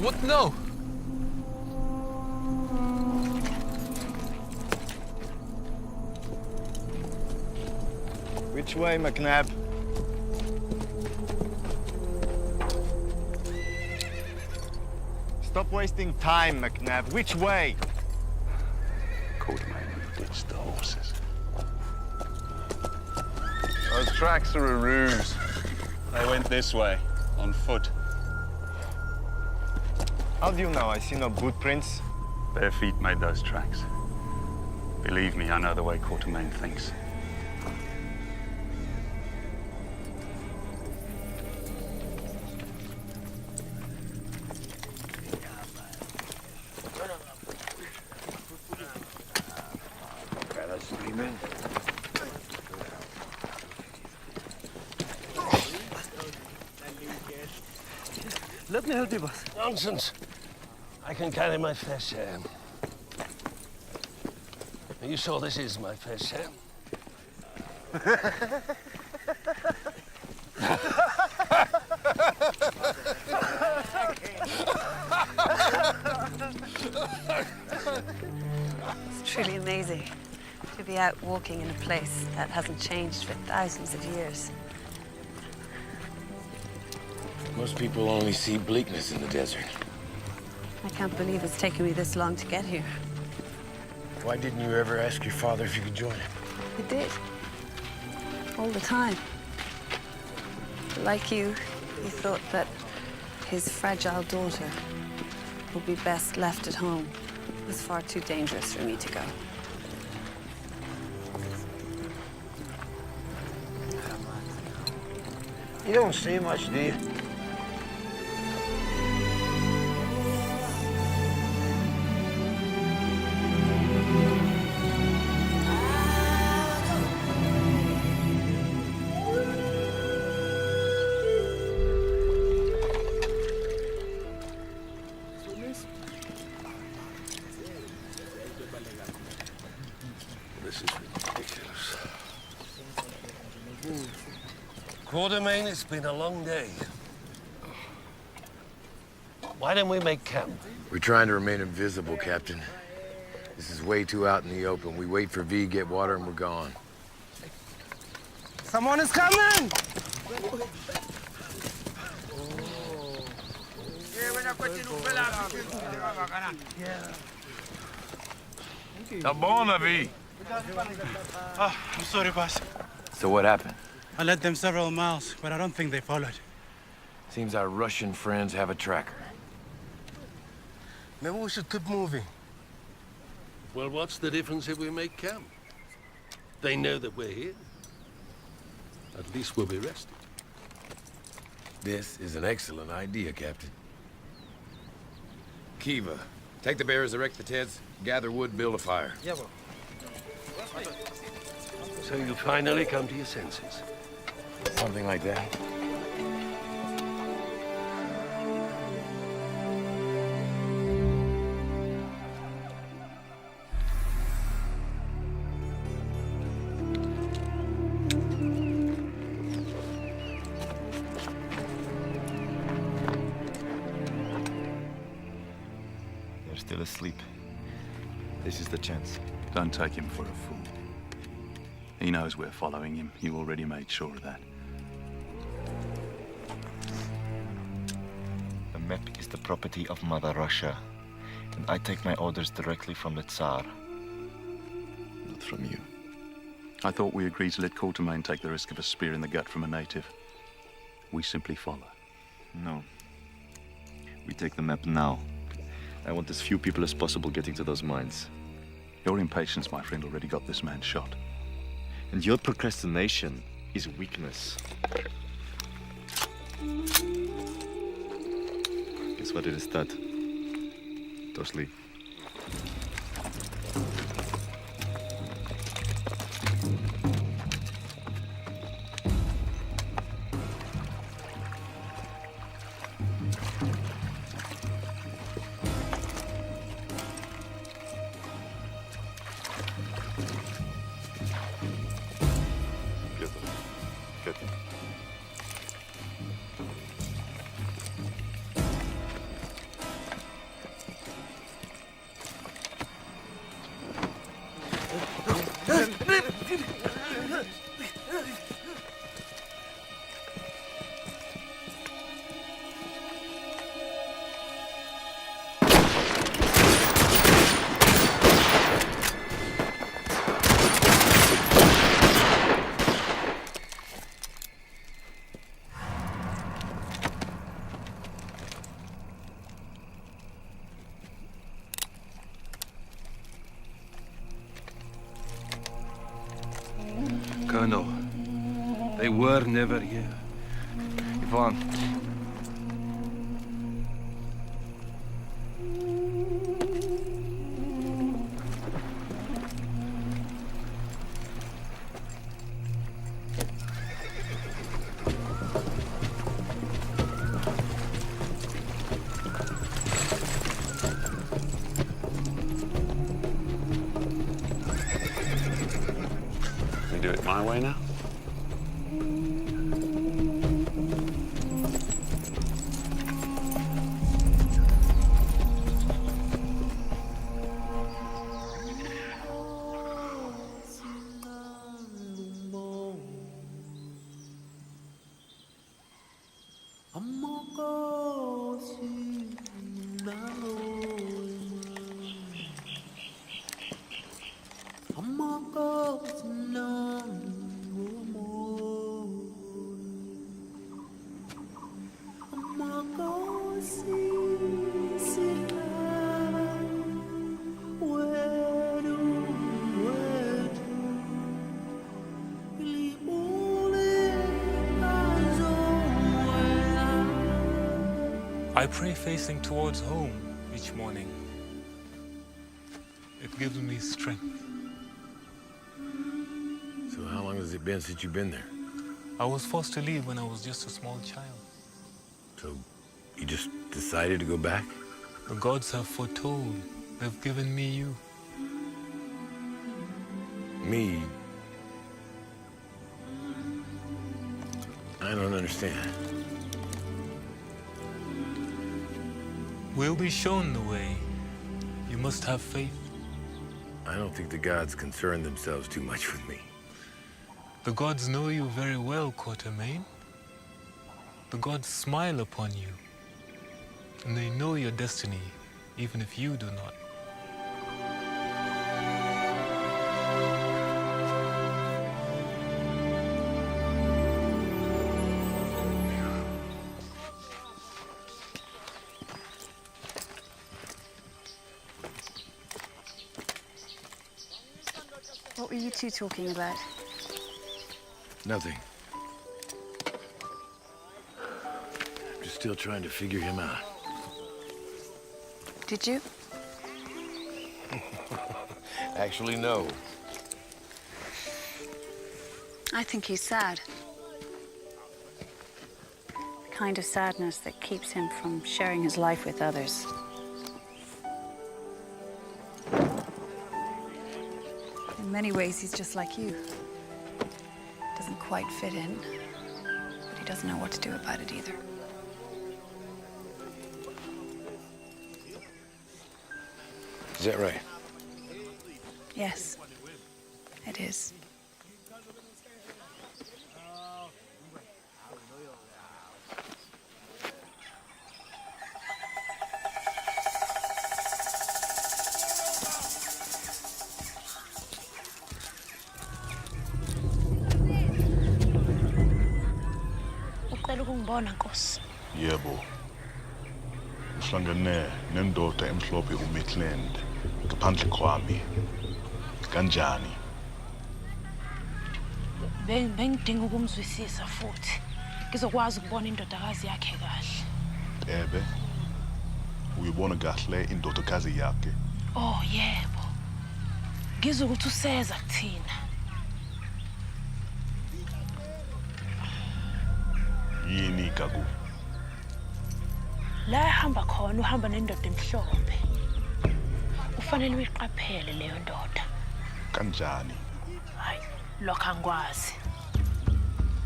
What? No. Which way, McNabb? Stop wasting time, McNabb. Which way? Quartermain ditched the horses. Those tracks are a ruse. They went this way, on foot. How do you know? I see no boot prints. Their feet made those tracks. Believe me, I know the way Quartermain thinks. Sliman. Let me help you, boss. Nonsense. I can carry my fair share. Are you sure this is my fair share? It's truly amazing to be out walking in a place that hasn't changed for thousands of years. Most people only see bleakness in the desert. I can't believe it's taken me this long to get here. Why didn't you ever ask your father if you could join him? I did. All the time. Like you, he thought that his fragile daughter would be best left at home. It was far too dangerous for me to go. You don't say much, do you? This is ridiculous. Quartermain, it's been a long day. Why don't we make camp? We're trying to remain invisible, Captain. This is way too out in the open. We wait for V, get water, and we're gone. Someone is coming! Tabona, V. Oh, I'm sorry, boss. So what happened? I led them several miles, but I don't think they followed. Seems our Russian friends have a tracker. Maybe we should keep moving. Well, what's the difference if we make camp? They know that we're here. At least we'll be rested. This is an excellent idea, Captain. Kiva, take the bearers, erect the tents, gather wood, build a fire. Yeah, well. So you finally come to your senses? Something like that. They're still asleep. This is the chance. Don't take him for a fool. He knows we're following him. You already made sure of that. The map is the property of Mother Russia, and I take my orders directly from the Tsar. Not from you. I thought we agreed to let Quartermain take the risk of a spear in the gut from a native. We simply follow. No. We take the map now. I want as few people as possible getting to those mines. Your impatience, my friend, already got this man shot. And your procrastination is weakness. Guess what it is, Dad? Tosli. Colonel, they were never here. Ivan. We do it my way now? I pray facing towards home each morning. It gives me strength. So how long has it been since you've been there? I was forced to leave when I was just a small child. So you just decided to go back? The gods have foretold. They've given me you. Me? I don't understand. We'll be shown the way. You must have faith. I don't think the gods concern themselves too much with me. The gods know you very well, Quatermain. The gods smile upon you. And they know your destiny, even if you do not. What were you two talking about? Nothing. I'm just still trying to figure him out. Did you? Actually, no. I think he's sad. The kind of sadness that keeps him from sharing his life with others. In many ways, he's just like you. Doesn't quite fit in, but he doesn't know what to do about it either. Is that right? Yes, it is. Huwag talukong bonangkos. Yebo. Ngihlangene nendoda emhlophe uMidland ngaphandle kwami. Kanjani? Bengidinga ukumzwisisa futhi. Ngizokwazi ukubona indodakazi yakhe kahle. Ebe. Uyibona kahle indodakazi yakhe. Oh yebo. Ngizwe ukuthi useza kuthina. Yini kaku? La ehamba khona uhamba nendoda emhlophe. Kufanele uyiqaphele leyo ndoda. Kanjani? Hayi, lokho angikwazi.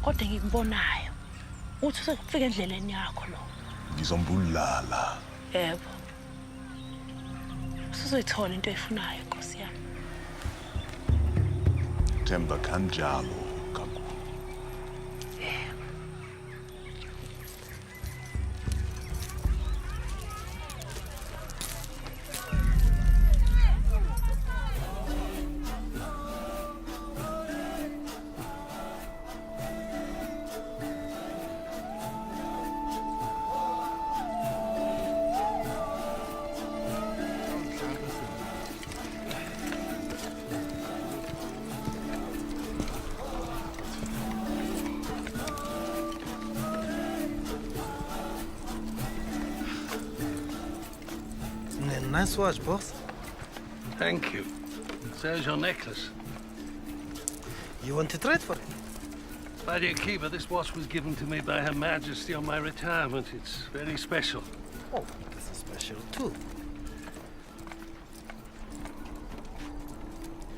Kodwa ngikubonayo. Uthi sekufika endleleni yakho lo. Ngizombulala. Yebo. Usuzoyithola into eyifunayo, Nkosi yami. Themba kanjalo kaku. Nice watch, boss. Thank you. There's your necklace. You want to trade for it? My dear Keeper, this watch was given to me by Her Majesty on my retirement. It's very special. Oh, this is special too.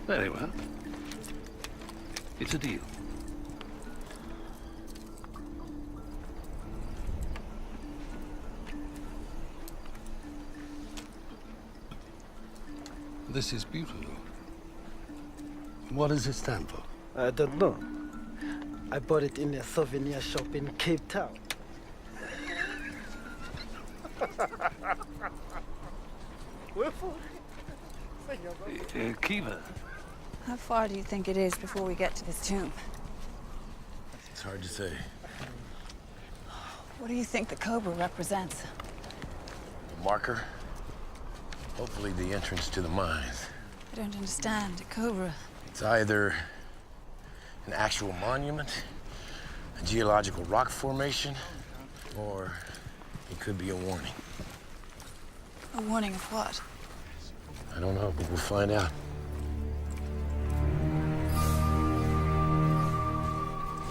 Very well. It's a deal. This is beautiful. What does it stand for? I don't know. I bought it in a souvenir shop in Cape Town. Kiva. How far do you think it is before we get to this tomb? It's hard to say. What do you think the cobra represents? The marker? Hopefully the entrance to the mines. I don't understand. A cobra. It's either an actual monument, a geological rock formation, or it could be a warning. A warning of what? I don't know, but we'll find out.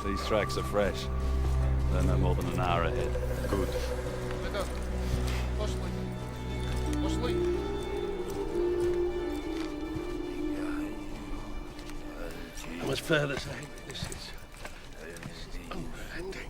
These tracks are fresh. They're no more than an hour ahead. Good. How much further, say? This is unrelenting.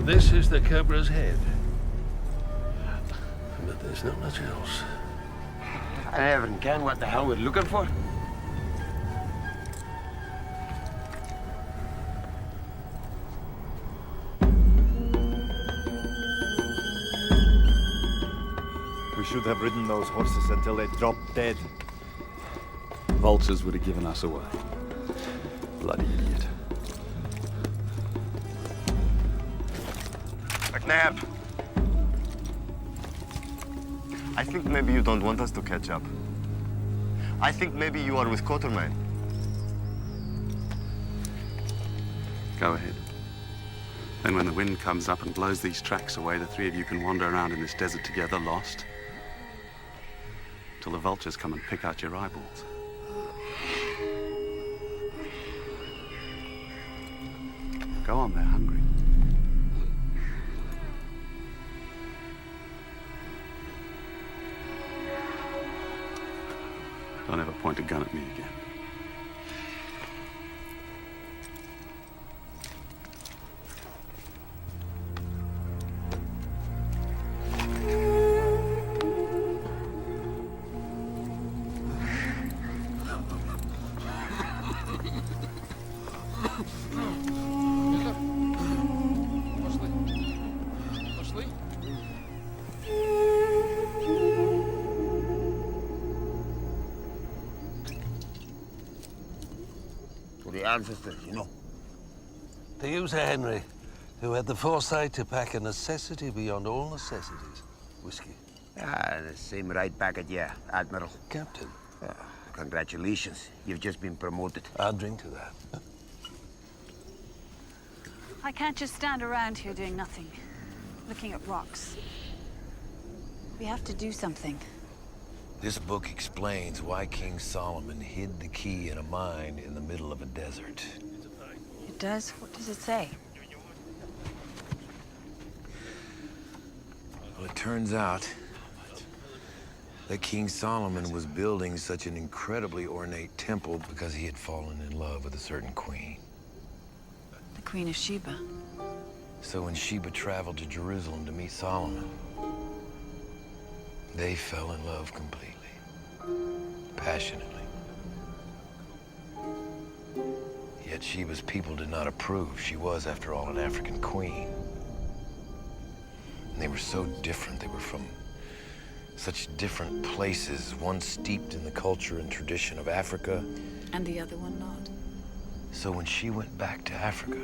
This is the cobra's head. But there's not much else. I haven't can what the hell we're looking for. We should have ridden those horses until they dropped dead. Vultures would have given us away. Bloody idiot. McNabb! I think maybe you don't want us to catch up. I think maybe you are with Quatermain. Go ahead. Then when the wind comes up and blows these tracks away, the three of you can wander around in this desert together, lost, till the vultures come and pick out your eyeballs. Go on, they're hungry. Don't ever point a gun at me again. For the ancestors, you know. To use Henry, who had the foresight to pack a necessity beyond all necessities. Whiskey. Ah, the same right back at you, Admiral. Captain. Congratulations. You've just been promoted. I'll drink to that. I can't just stand around here doing nothing, looking at rocks. We have to do something. This book explains why King Solomon hid the key in a mine in the middle of a desert. It does? What does it say? Well, it turns out that King Solomon was building such an incredibly ornate temple because he had fallen in love with a certain queen. The Queen of Sheba. So when Sheba traveled to Jerusalem to meet Solomon, they fell in love completely, passionately. Yet Sheba's people did not approve. She was, after all, an African queen. And they were so different. They were from such different places, one steeped in the culture and tradition of Africa. And the other one not. So when she went back to Africa,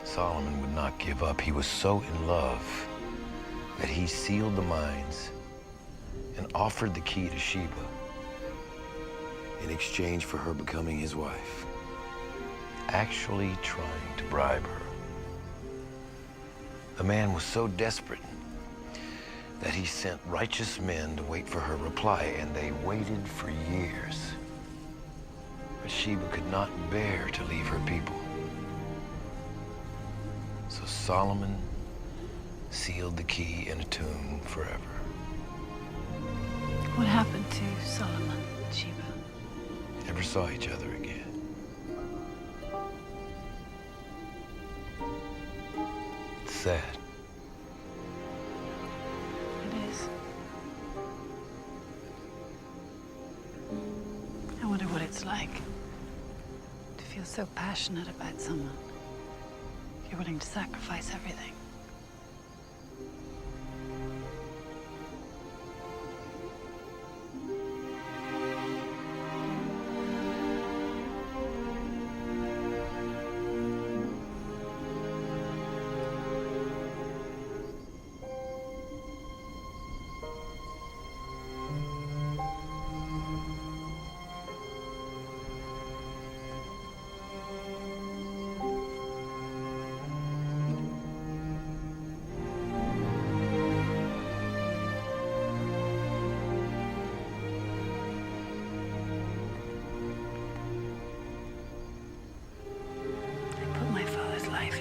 Solomon would not give up. He was so in love that he sealed the mines and offered the key to Sheba in exchange for her becoming his wife, actually trying to bribe her. The man was so desperate that he sent righteous men to wait for her reply, and they waited for years. But Sheba could not bear to leave her people. So Solomon sealed the key in a tomb forever. What happened to Solomon and Sheba? Never saw each other again. It's sad. It is. I wonder what it's like to feel so passionate about someone. You're willing to sacrifice everything.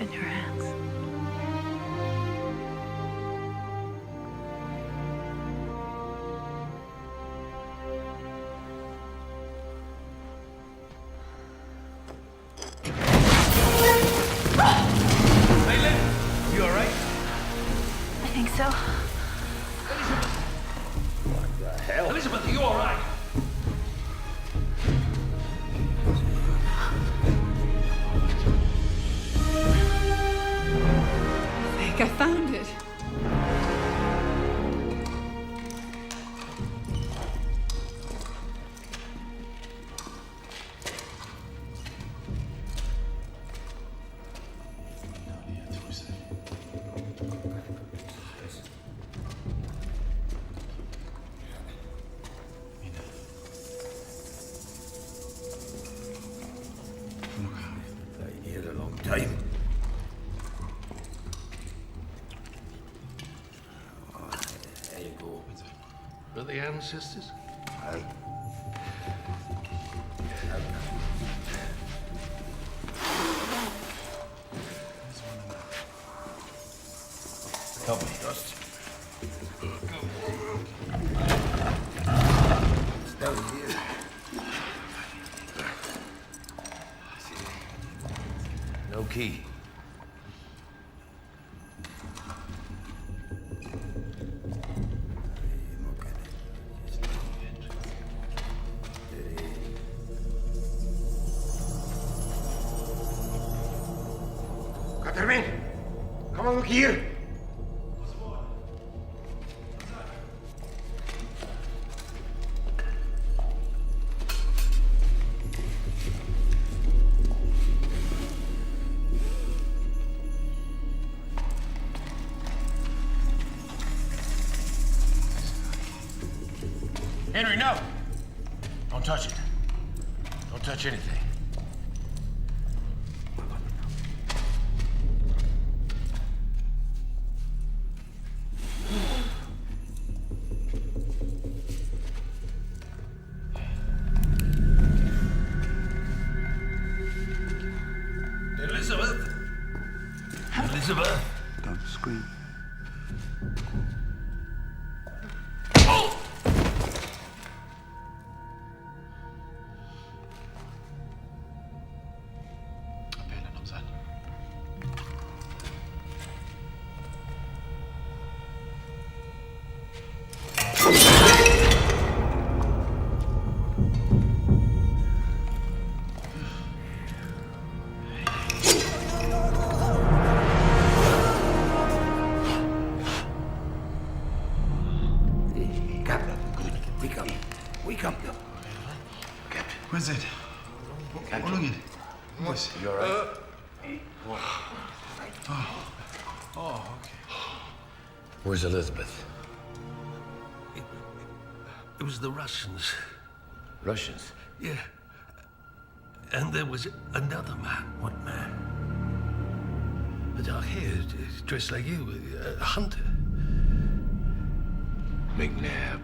In your hands. You all right? I think so. What the hell? Elizabeth, are you all right? I found it. Time. There you go. For the ancestors? Aye. Help me, Dust. It's down here. No key. Catherine, come on, look here. Henry, no! Don't touch it. Don't touch anything. Elizabeth! Elizabeth! Don't scream. Where's it? What look it? Boys. You all right? Oh, okay. Where's Elizabeth? It was the Russians. Russians? Yeah. And there was another man. What man? A dark haired, dressed like you, a hunter. McNabb.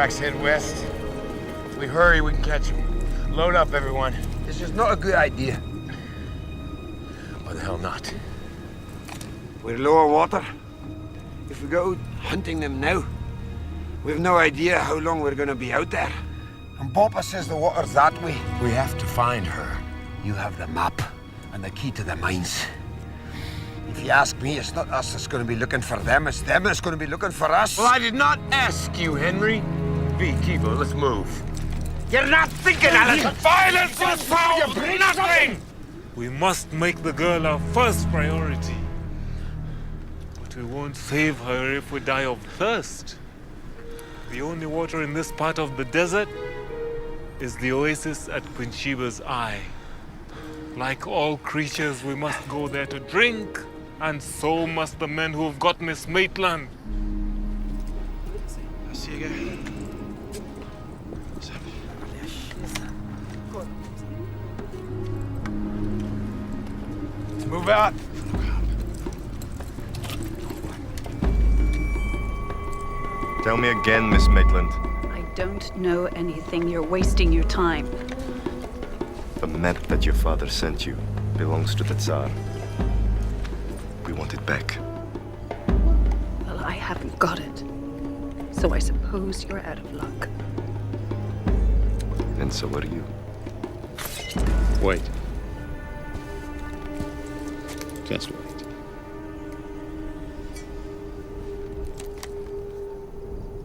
tracks head west. If we hurry, we can catch them. Load up, everyone. This is not a good idea. Why the hell not? We're low on water. If we go hunting them now, we've no idea how long we're gonna be out there. And Papa says the water's that way. We have to find her. You have the map and the key to the mines. If you ask me, it's not us that's gonna be looking for them, it's them that's gonna be looking for us. Well, I did not ask you, Henry. Beekeeper, let's move. You're not thinking, Alan! Violence will solve nothing! We must make the girl our first priority. But we won't save her if we die of thirst. The only water in this part of the desert is the oasis at Queen Sheba's Eye. Like all creatures, we must go there to drink, and so must the men who have got Miss Maitland. I see you again. Move out. Tell me again, Miss Maitland. I don't know anything. You're wasting your time. The map that your father sent you belongs to the Tsar. We want it back. Well, I haven't got it. So I suppose you're out of luck. And so are you. Wait. Just wait.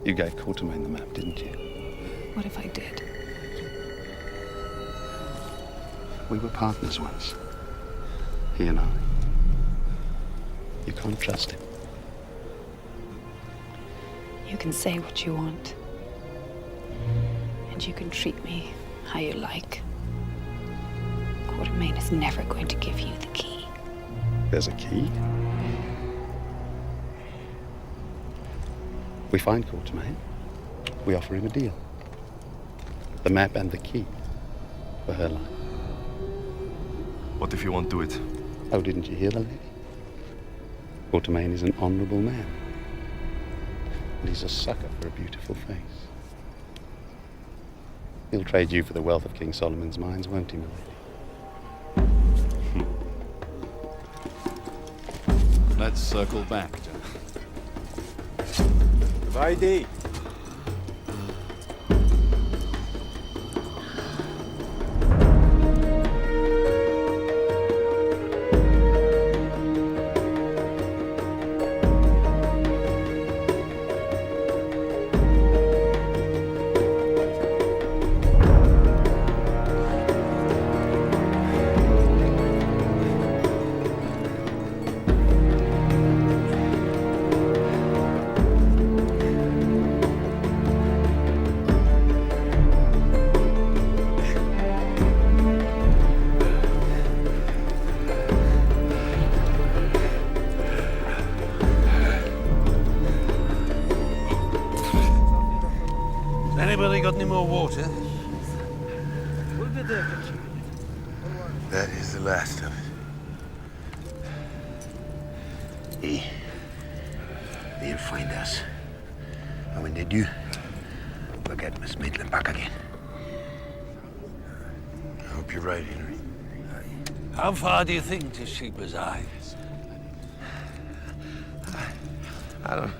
You gave Quatermain the map, didn't you? What if I did? We were partners once. He and I. You can't trust him. You can say what you want. And you can treat me how you like. Quatermain is never going to give you the key. There's a key. We find Quatermain. We offer him a deal. The map and the key for her life. What if you won't do it? Oh, didn't you hear the lady? Quatermain is an honorable man. And he's a sucker for a beautiful face. He'll trade you for the wealth of King Solomon's mines, won't he, my lady? Let's circle back, Vaidi. Anybody got any more water? That is the last of it. Hey, they'll find us. And when they do, we'll get Miss Maitland back again. I hope you're right, Henry. How far do you think to Sheba's Eye? I don't...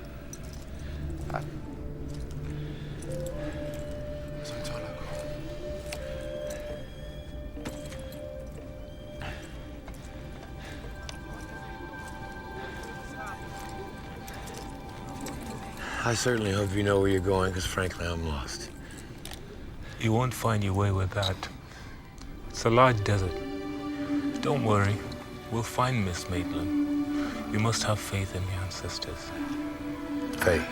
I certainly hope you know where you're going, because frankly, I'm lost. You won't find your way with that. It's a large desert. Don't worry. We'll find Miss Maitland. You must have faith in the ancestors. Faith.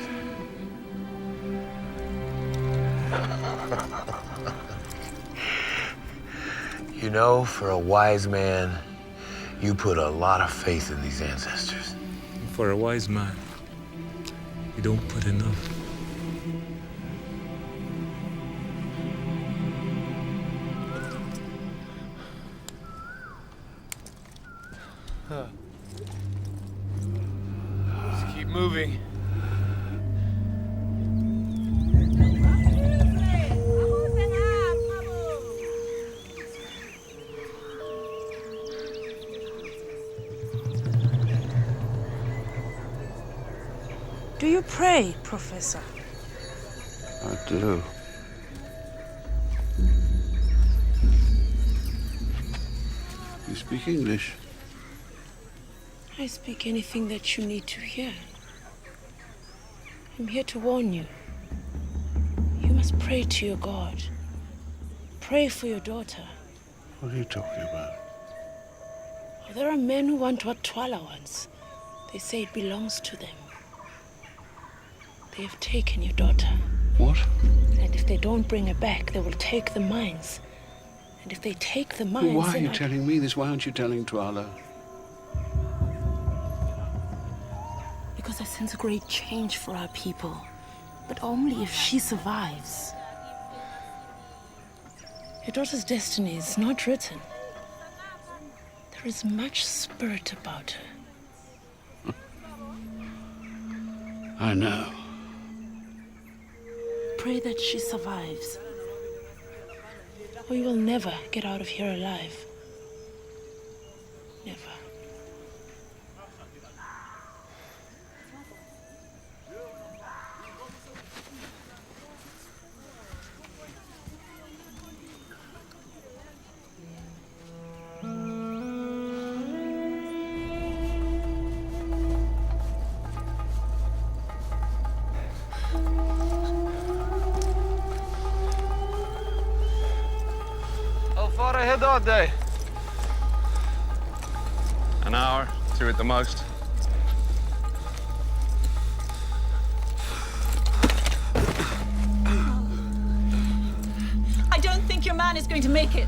You know, for a wise man, you put a lot of faith in these ancestors. For a wise man, you don't put enough. Let's keep moving. you pray, Professor? I do. You speak English? I speak anything that you need to hear. I'm here to warn you. You must pray to your God. Pray for your daughter. What are you talking about? There are men who want what Twala wants. They say it belongs to them. They have taken your daughter. What? And if they don't bring her back, they will take the mines. And if they take the mines, Why are then you telling me this? Why aren't you telling Twala? Because I sense a great change for our people. But only if she survives. Your daughter's destiny is not written. There is much spirit about her. I know. Pray that she survives. Or you will never get out of here alive. Never. How far ahead are they? An hour, 2 at the most. I don't think your man is going to make it.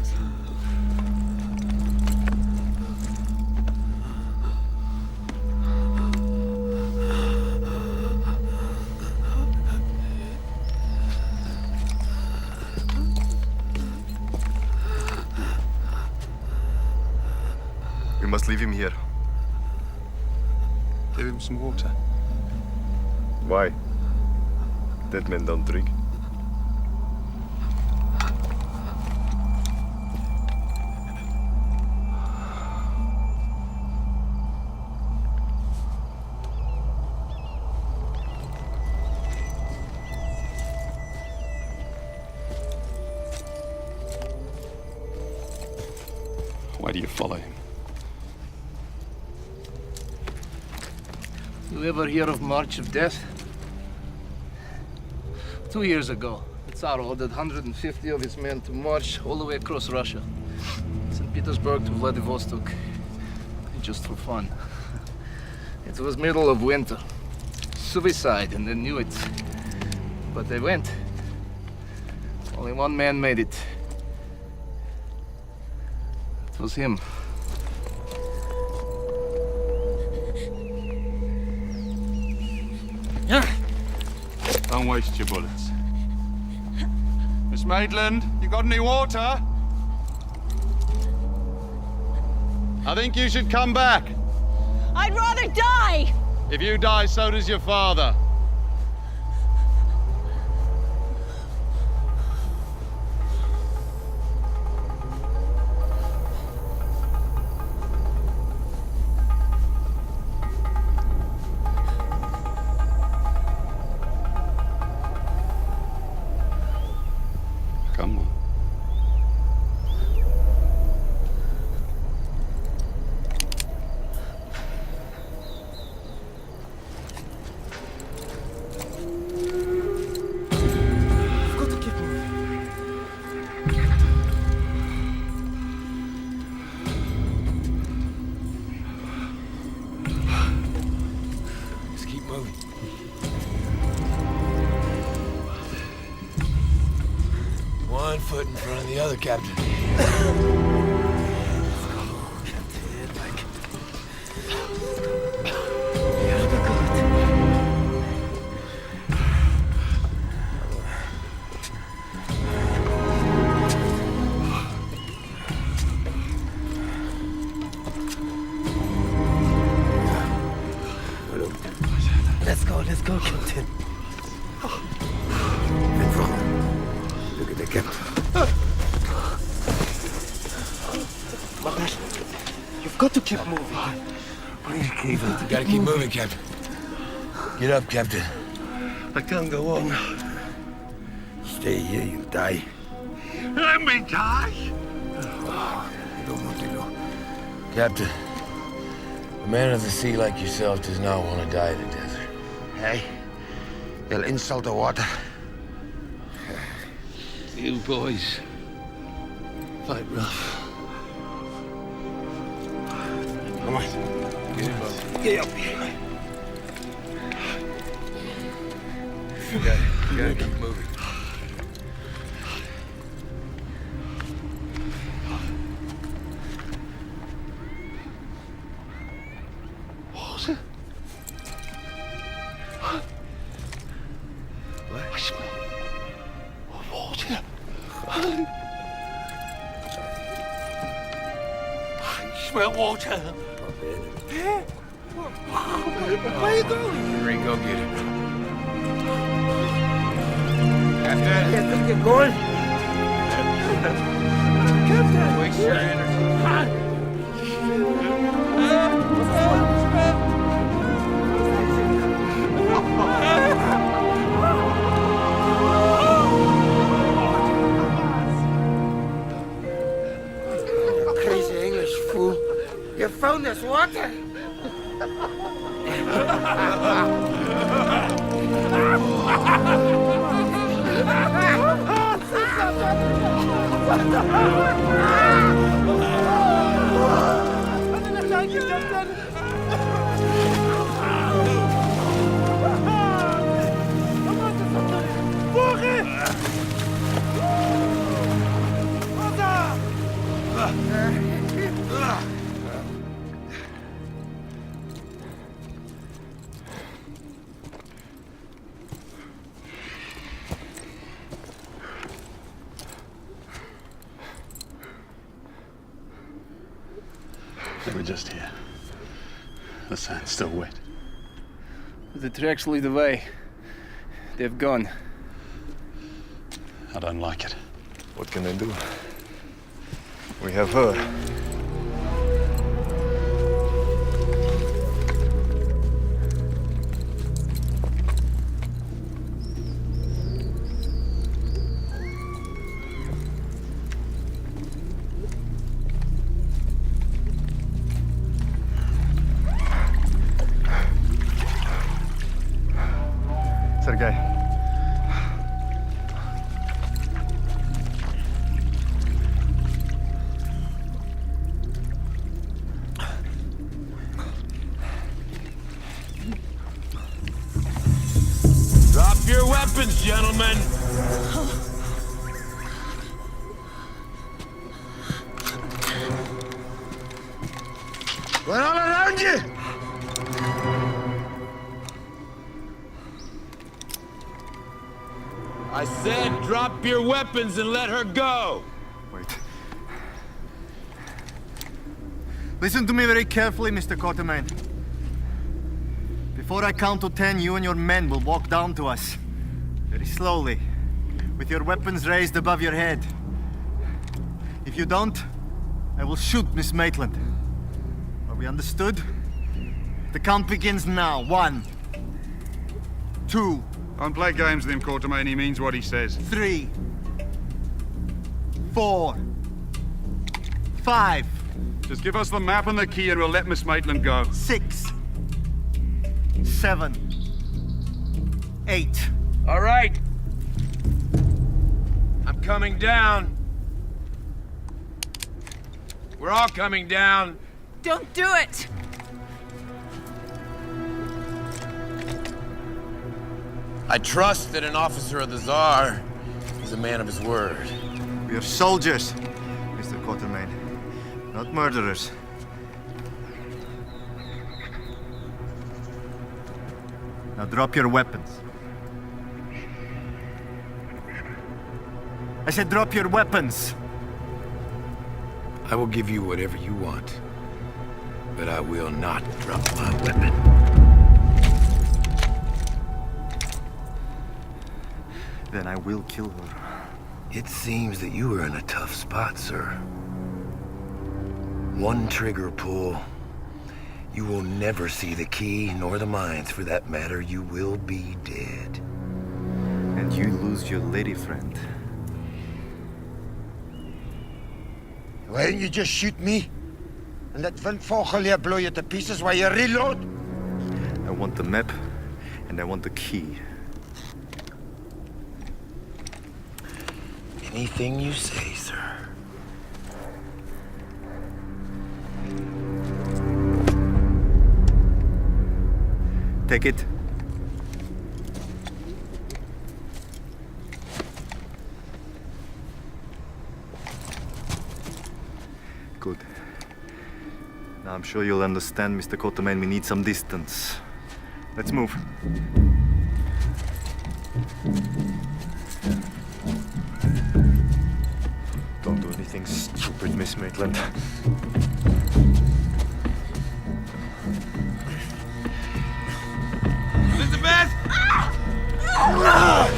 We must leave him here. Give him some water. Why? Dead men don't drink. Why do you follow him? You ever hear of March of Death? 2 years ago, the Tsar ordered 150 of his men to march all the way across Russia. St. Petersburg to Vladivostok. Just for fun. It was middle of winter. Suicide, and they knew it. But they went. Only one man made it. It was him. Don't waste your bullets. Miss Maitland, you got any water? I think you should come back. I'd rather die! If you die, so does your father. Come on. We've got to keep moving. Let's keep moving. One foot in front of the other, Captain. Let's go, Captain. Look at the Captain. Matash, you've got to keep moving. Please keep it. You gotta keep moving, Captain. Get up, Captain. I can't go on. Stay here, you'll die. Let me die! Captain, a man of the sea like yourself does not want to die in the desert. Hey, you'll insult the water. You boys fight rough. Come on. Get up here. You gotta keep moving. Water? What? I smell water. I smell water. Where are you going? Ring, go get it. Captain. Captain, get going. Captain. Waste your energy. Crazy English fool. You found this water. They were just here. The sand's still wet. The tracks lead the way. They've gone. I don't like it. What can they do? We have her. Sergei. Drop your weapons, gentlemen. We're all around you. I said drop your weapons and let her go. Wait. Listen to me very carefully, Mr. Quatermain. Before I count to 10, you and your men will walk down to us. Very slowly, with your weapons raised above your head. If you don't, I will shoot Miss Maitland. Are we understood? The count begins now. 1, 2. Don't play games with him, Quatermain. He means what he says. 3, 4, 5. Just give us the map and the key and we'll let Miss Maitland go. 6, 7, 8. All right. I'm coming down. We're all coming down. Don't do it! I trust that an officer of the Tsar is a man of his word. We are soldiers, Mr. Quatermain, not murderers. Now drop your weapons. I said drop your weapons. I will give you whatever you want, but I will not drop my weapon. Then I will kill her. It seems that you are in a tough spot, sir. One trigger pull, you will never see the key, nor the mines for that matter. You will be dead. you lose your lady friend. Why don't you just shoot me? And let Windvogel here blow you to pieces while you reload? I want the map, and I want the key. Anything you say, sir. Take it. Good. Now I'm sure you'll understand, Mr. Quatermain, we need some distance. Let's move. Don't do anything stupid, Miss Maitland. Elizabeth! Run!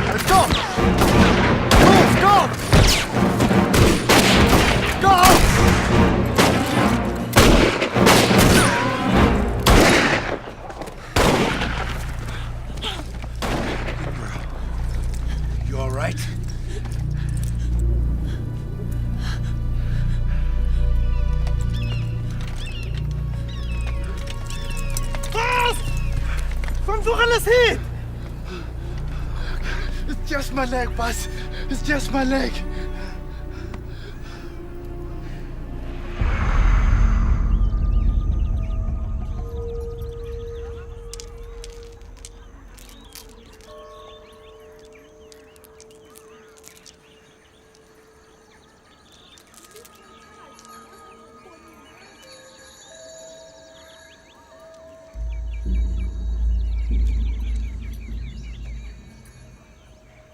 Let's go! Move, go! Go! You all right? Windvogel is here! It's just my leg, boss. It's just my leg.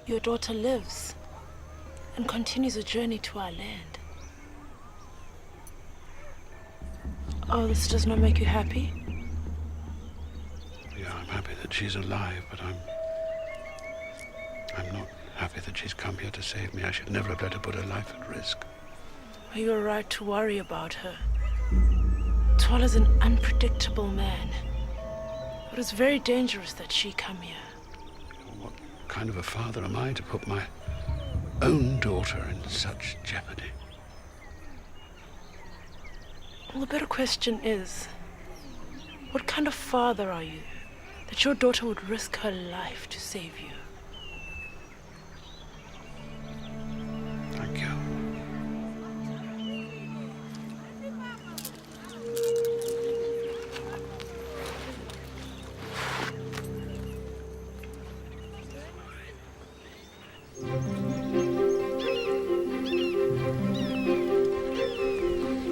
Your daughter lives and continues a journey to our land. Oh, this does not make you happy? Yeah, I'm happy that she's alive, but I'm not happy that she's come here to save me. I should never have let her put her life at risk. You are right to worry about her. Twala's an unpredictable man. It is very dangerous that she come here. What kind of a father am I to put my own daughter in such jeopardy? Well, the better question is, what kind of father are you that your daughter would risk her life to save you? Thank you.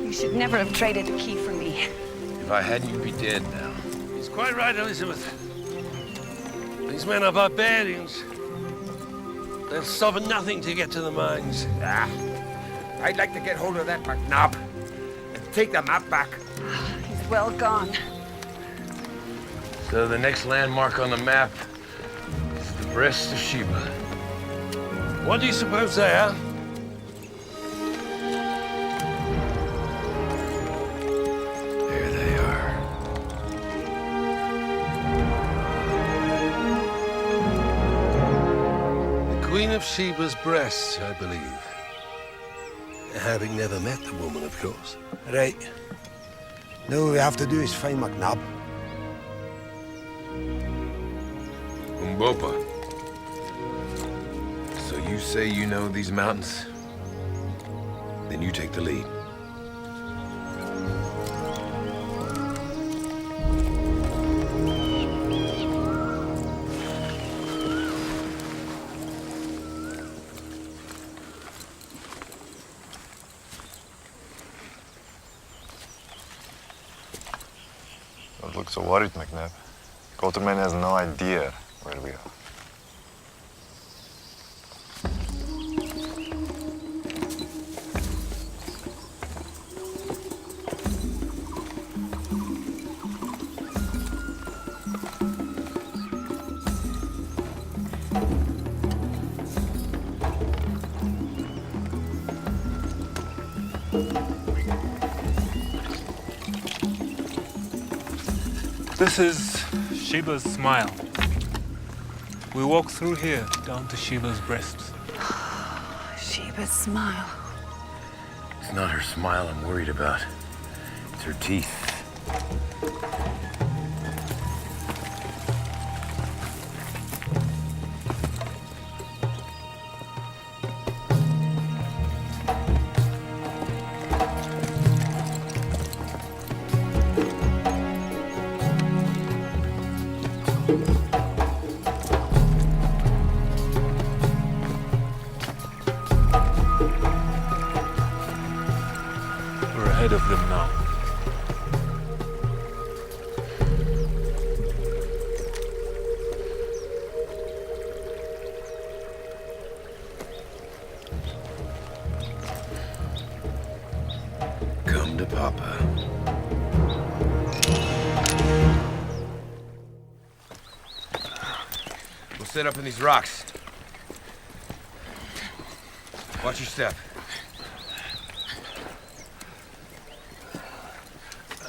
You should never have traded the key for me. If I hadn't, you'd be dead now. He's quite right, Elizabeth. These men are barbarians. They'll stop at nothing to get to the mines. I'd like to get hold of that McNabb and take the map back. He's well gone. So the next landmark on the map is the breast of Sheba. What do you suppose they are? There they are. The Queen of Sheba's breasts, I believe. Having never met the woman, of course. Right. Now all we have to do is find McNabb. Umbopa. So you say you know these mountains? Then you take the lead. Don't look so worried, McNabb. Quatermain has no idea where we are. This is Sheba's smile. We walk through here, down to Sheba's breasts. Sheba's smile. It's not her smile I'm worried about. It's her teeth. We're ahead of them now. Come to Papa. We'll set up in these rocks. Watch your step.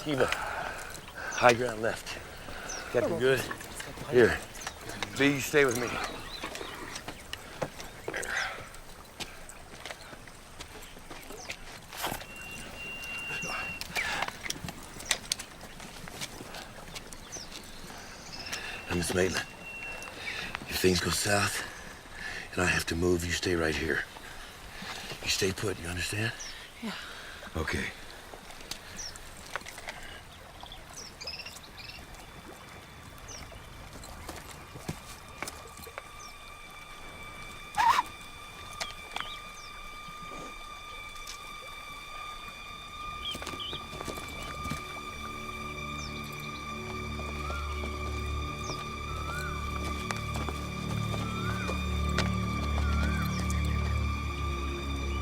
Kiva, high ground left. Got the good? Here. B, you stay with me. And Miss Maitland, if things go south and I have to move, you stay right here. You stay put, you understand? Yeah. Okay.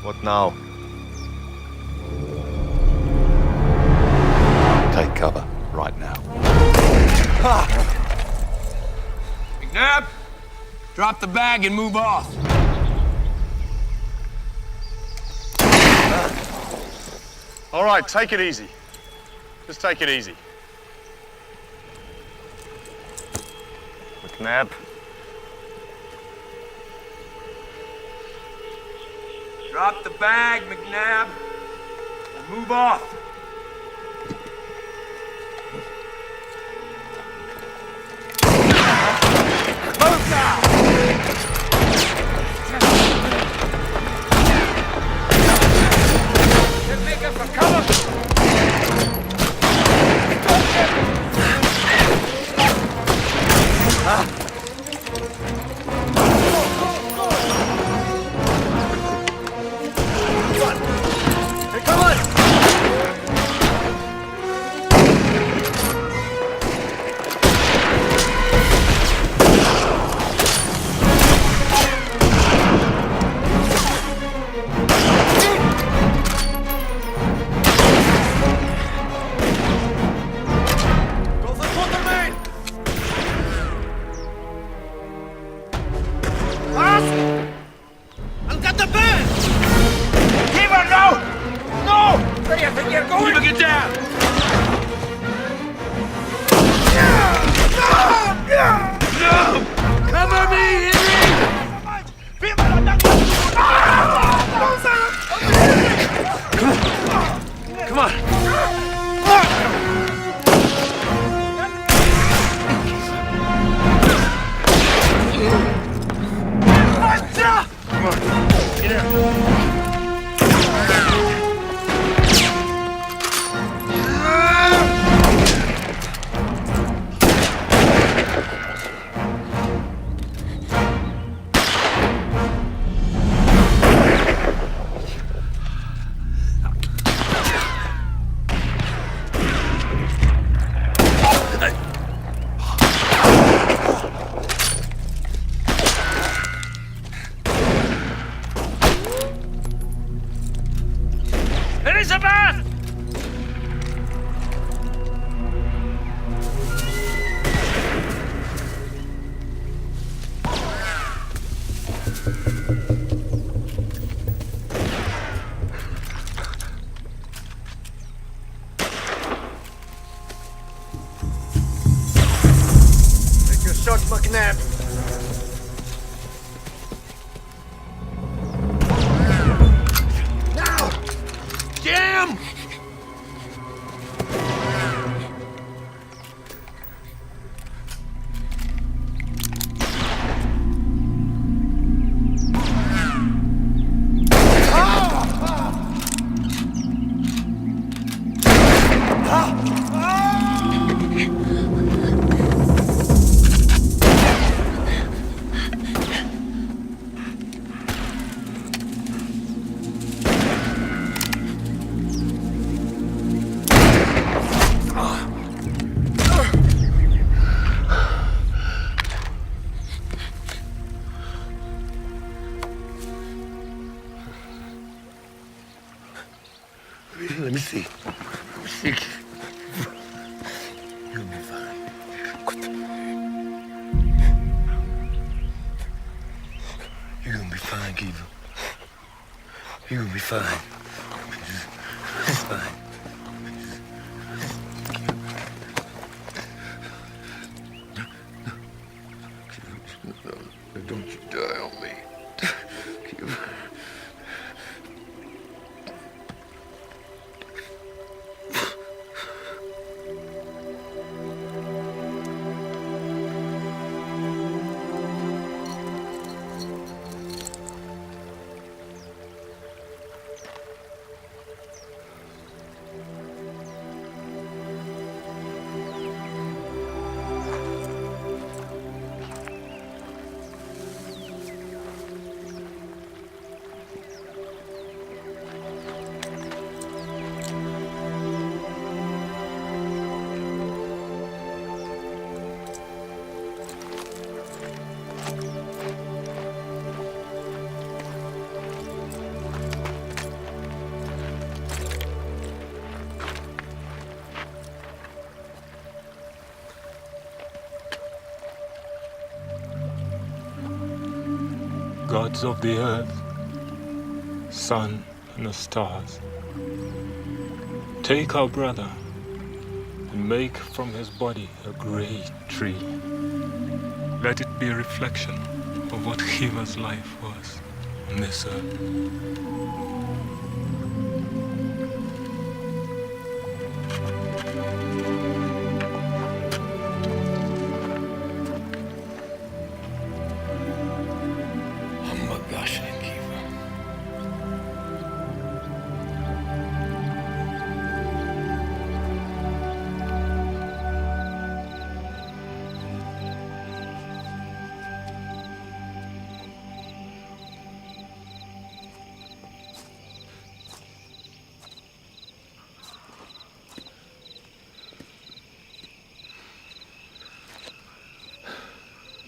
What now? Take cover right now. McNabb, drop the bag and move off. All right, take it easy. Just take it easy. McNabb. Drop the bag, McNabb, and move off. Move now! Just make us for cover! Shot, McNabb. Let me see. You'll be fine. You're gonna be fine, Kiva. You're gonna be fine. It's fine. Don't you die on me. Kiva. Gods of the earth, sun and the stars, take our brother and make from his body a great tree. Let it be a reflection of what Kiva's life was on this earth.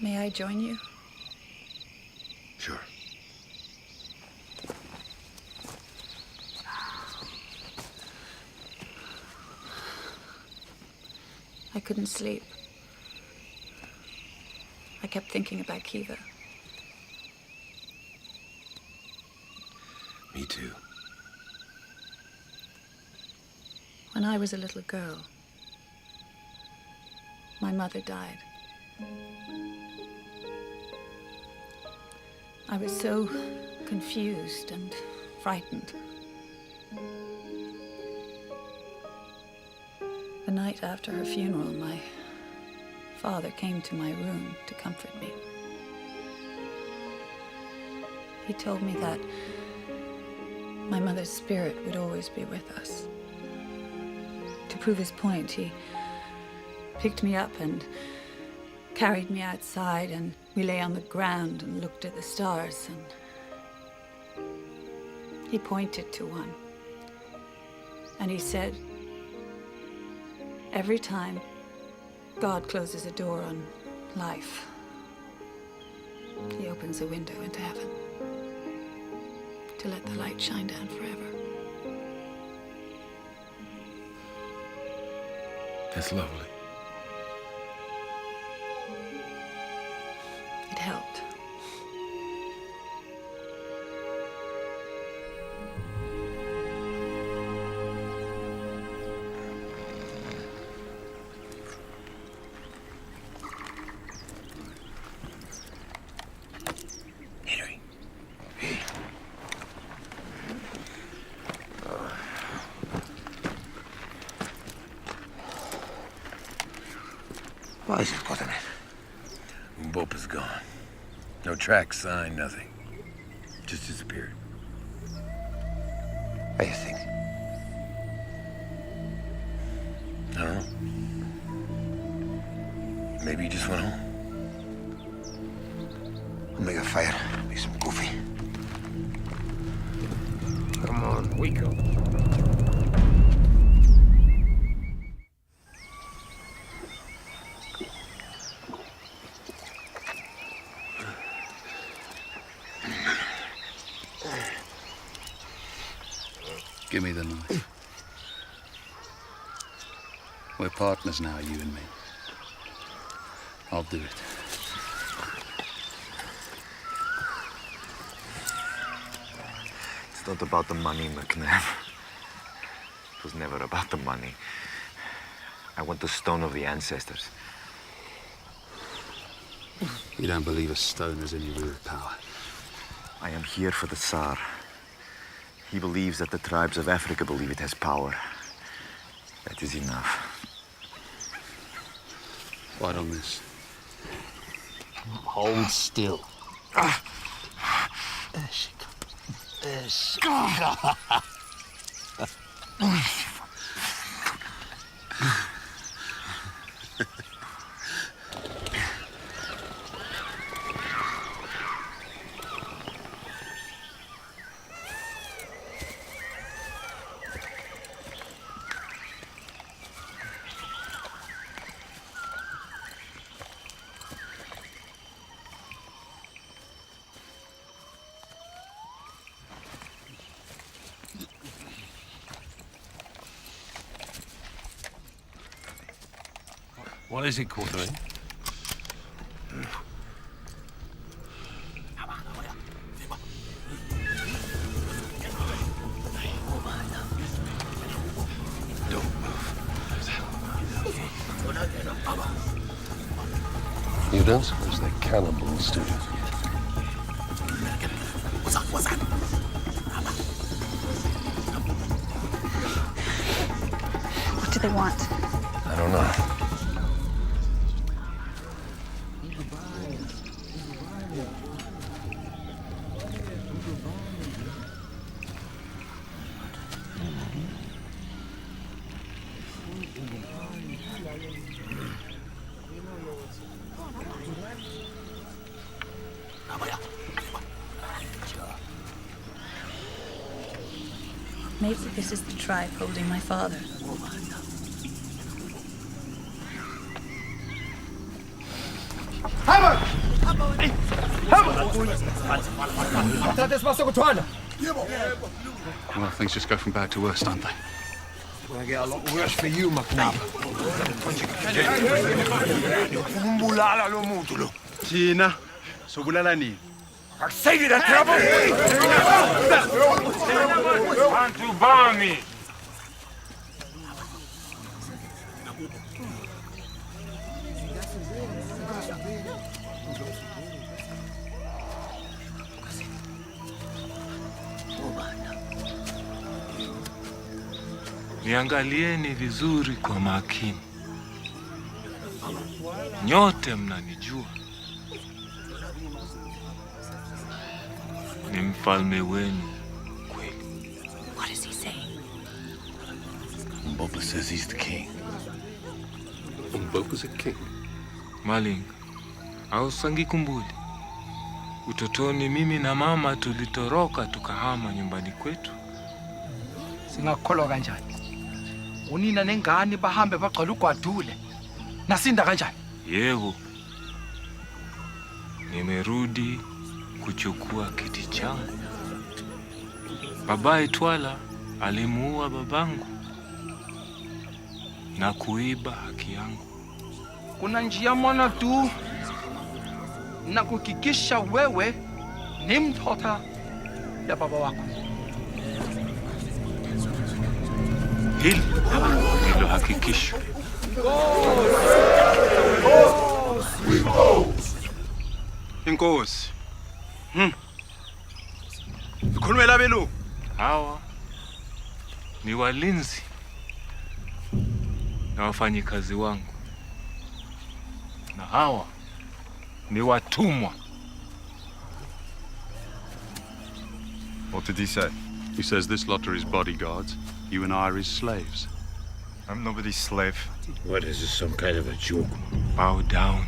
May I join you? Sure. I couldn't sleep. I kept thinking about Kiva. Me too. When I was a little girl, my mother died. I was so confused and frightened. The night after her funeral, my father came to my room to comfort me. He told me that my mother's spirit would always be with us. To prove his point, he picked me up and carried me outside, and we lay on the ground and looked at the stars, and he pointed to one. And he said, every time God closes a door on life, he opens a window into heaven to let the light shine down forever. That's lovely. It helped. Why is it got in it? Mbopa's gone. No track, sign, nothing. Just disappeared. What do you think? I don't know. Maybe he just went home. I'll make a fire, make some coffee. Come on, wake up. Give me the knife. We're partners now, you and me. I'll do it. It's not about the money, McNabb. It was never about the money. I want the stone of the ancestors. You don't believe a stone has any real power? I am here for the Tsar. He believes that the tribes of Africa believe it has power. That is enough. Fight on this. Hold still. What is it, Quatermain? You don't suppose they're cannibals, do you? What do they want? I don't know. Maybe this is the tribe holding my father. Well, things just go from bad to worse, don't they? Gonna get a lot worse for you, McNabb. Tina, sobulala nini? Save that trouble! Want to bar me? Niangalieni vizuri kwa makini. Nyote mnanijua. Ni mfalme wenu kweli. What is he saying? Mbopa says he's the king. Mbopa's a king? Maling, hausangi kumbuli. Utotoni mimi na mama tulitoroka tukahama nyumbani kwetu. Singakholwa kanjani? Unina nengane bahambe baqala ugwadule. Nasinda kanjani? Yebo. Nimerudi kuchukua kiti changu. Babaye Twala alimuua babangu na kuiba haki yangu. Kuna njia moja tu na kuhakikisha wewe ni mtoto ya baba wako. Hili ndilo hakikisho. Inkosi. Khulumela belungu. Hawa ni walinzi na wafanyikazi wangu. Na hawa ni watumwa. What did he say? He says this lot are his bodyguards. You and I are his slaves. I'm nobody's slave. What is this, some kind of a joke? Bow down.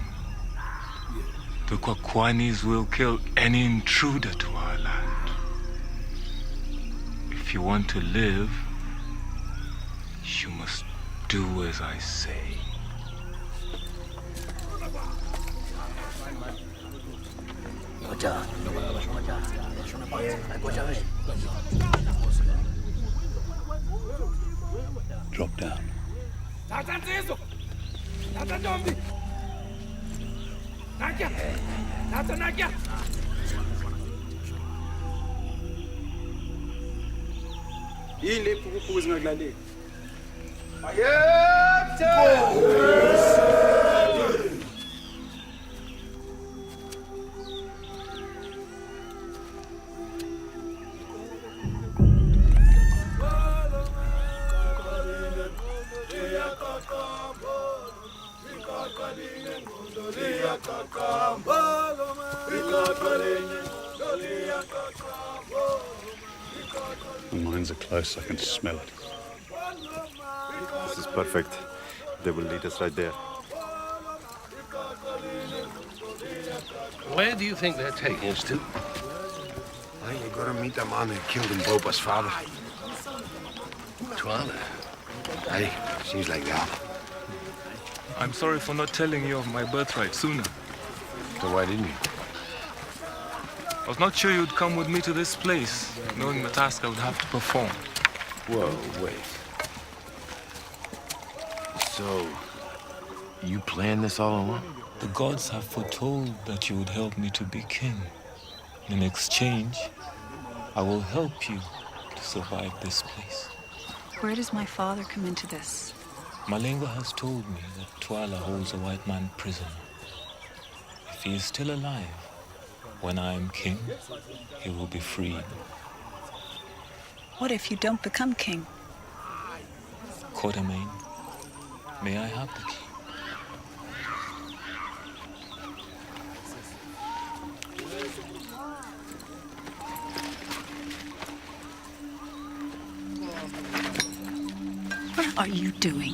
The Kwakwanis will kill any intruder to our land. If you want to live, you must do as I say. Drop down. yile phukuphuku zingakulaleli. The mines are close, I can smell it. This is perfect. They will lead us right there. Where do you think they're taking us to? I think we're gonna meet the man who killed Mbopa's father. Twala. Aye, seems like that. I'm sorry for not telling you of my birthright sooner. So why didn't you? I was not sure you'd come with me to this place, knowing the task I would have to perform. Whoa, wait. So, you planned this all along? The gods have foretold that you would help me to be king. In exchange, I will help you to survive this place. Where does my father come into this? Malenga has told me that Twala holds a white man prisoner. If he is still alive, when I am king, he will be freed. What if you don't become king? Quatermain, may I have the key? What are you doing?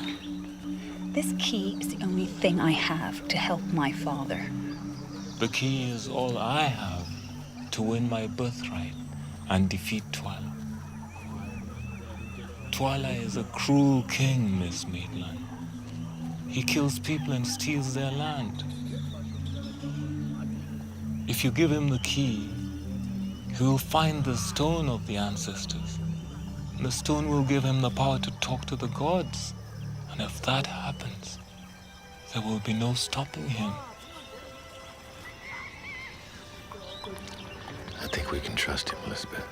This key is the only thing I have to help my father. The key is all I have to win my birthright and defeat Twala. Twala is a cruel king, Miss Maitland. He kills people and steals their land. If you give him the key, he will find the stone of the ancestors. And the stone will give him the power to talk to the gods. And if that happens, there will be no stopping him. I think we can trust him, Elizabeth.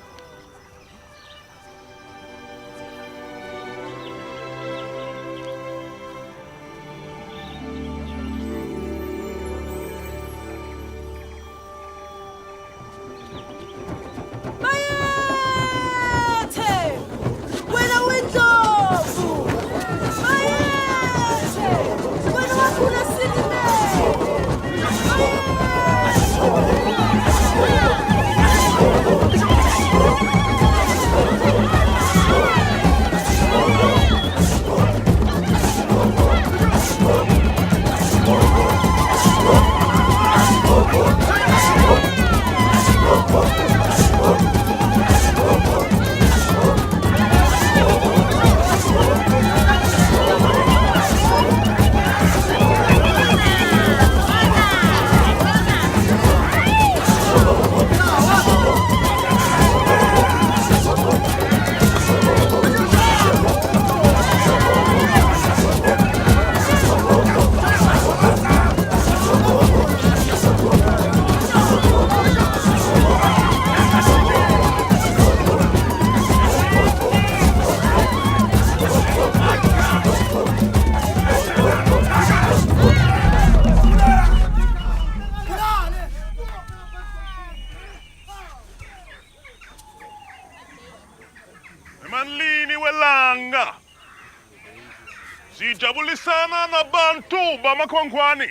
Sijabulisana na bantu bamakwangwani.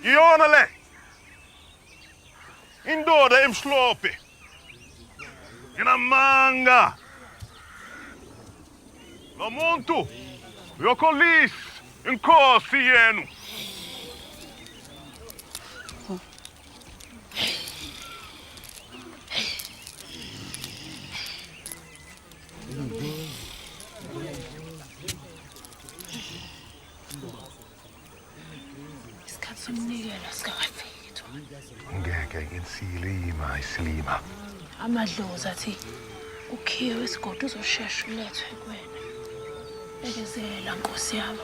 Iona le. Indoda imslope. Ina manga. No muntu. Yokolis inkosi yenu. Ngeke ngisilima isilima. Amadlozi athi ukhiye wesigodo uzoshesha ulethwe kuwena. Bekezela Nkosi yami.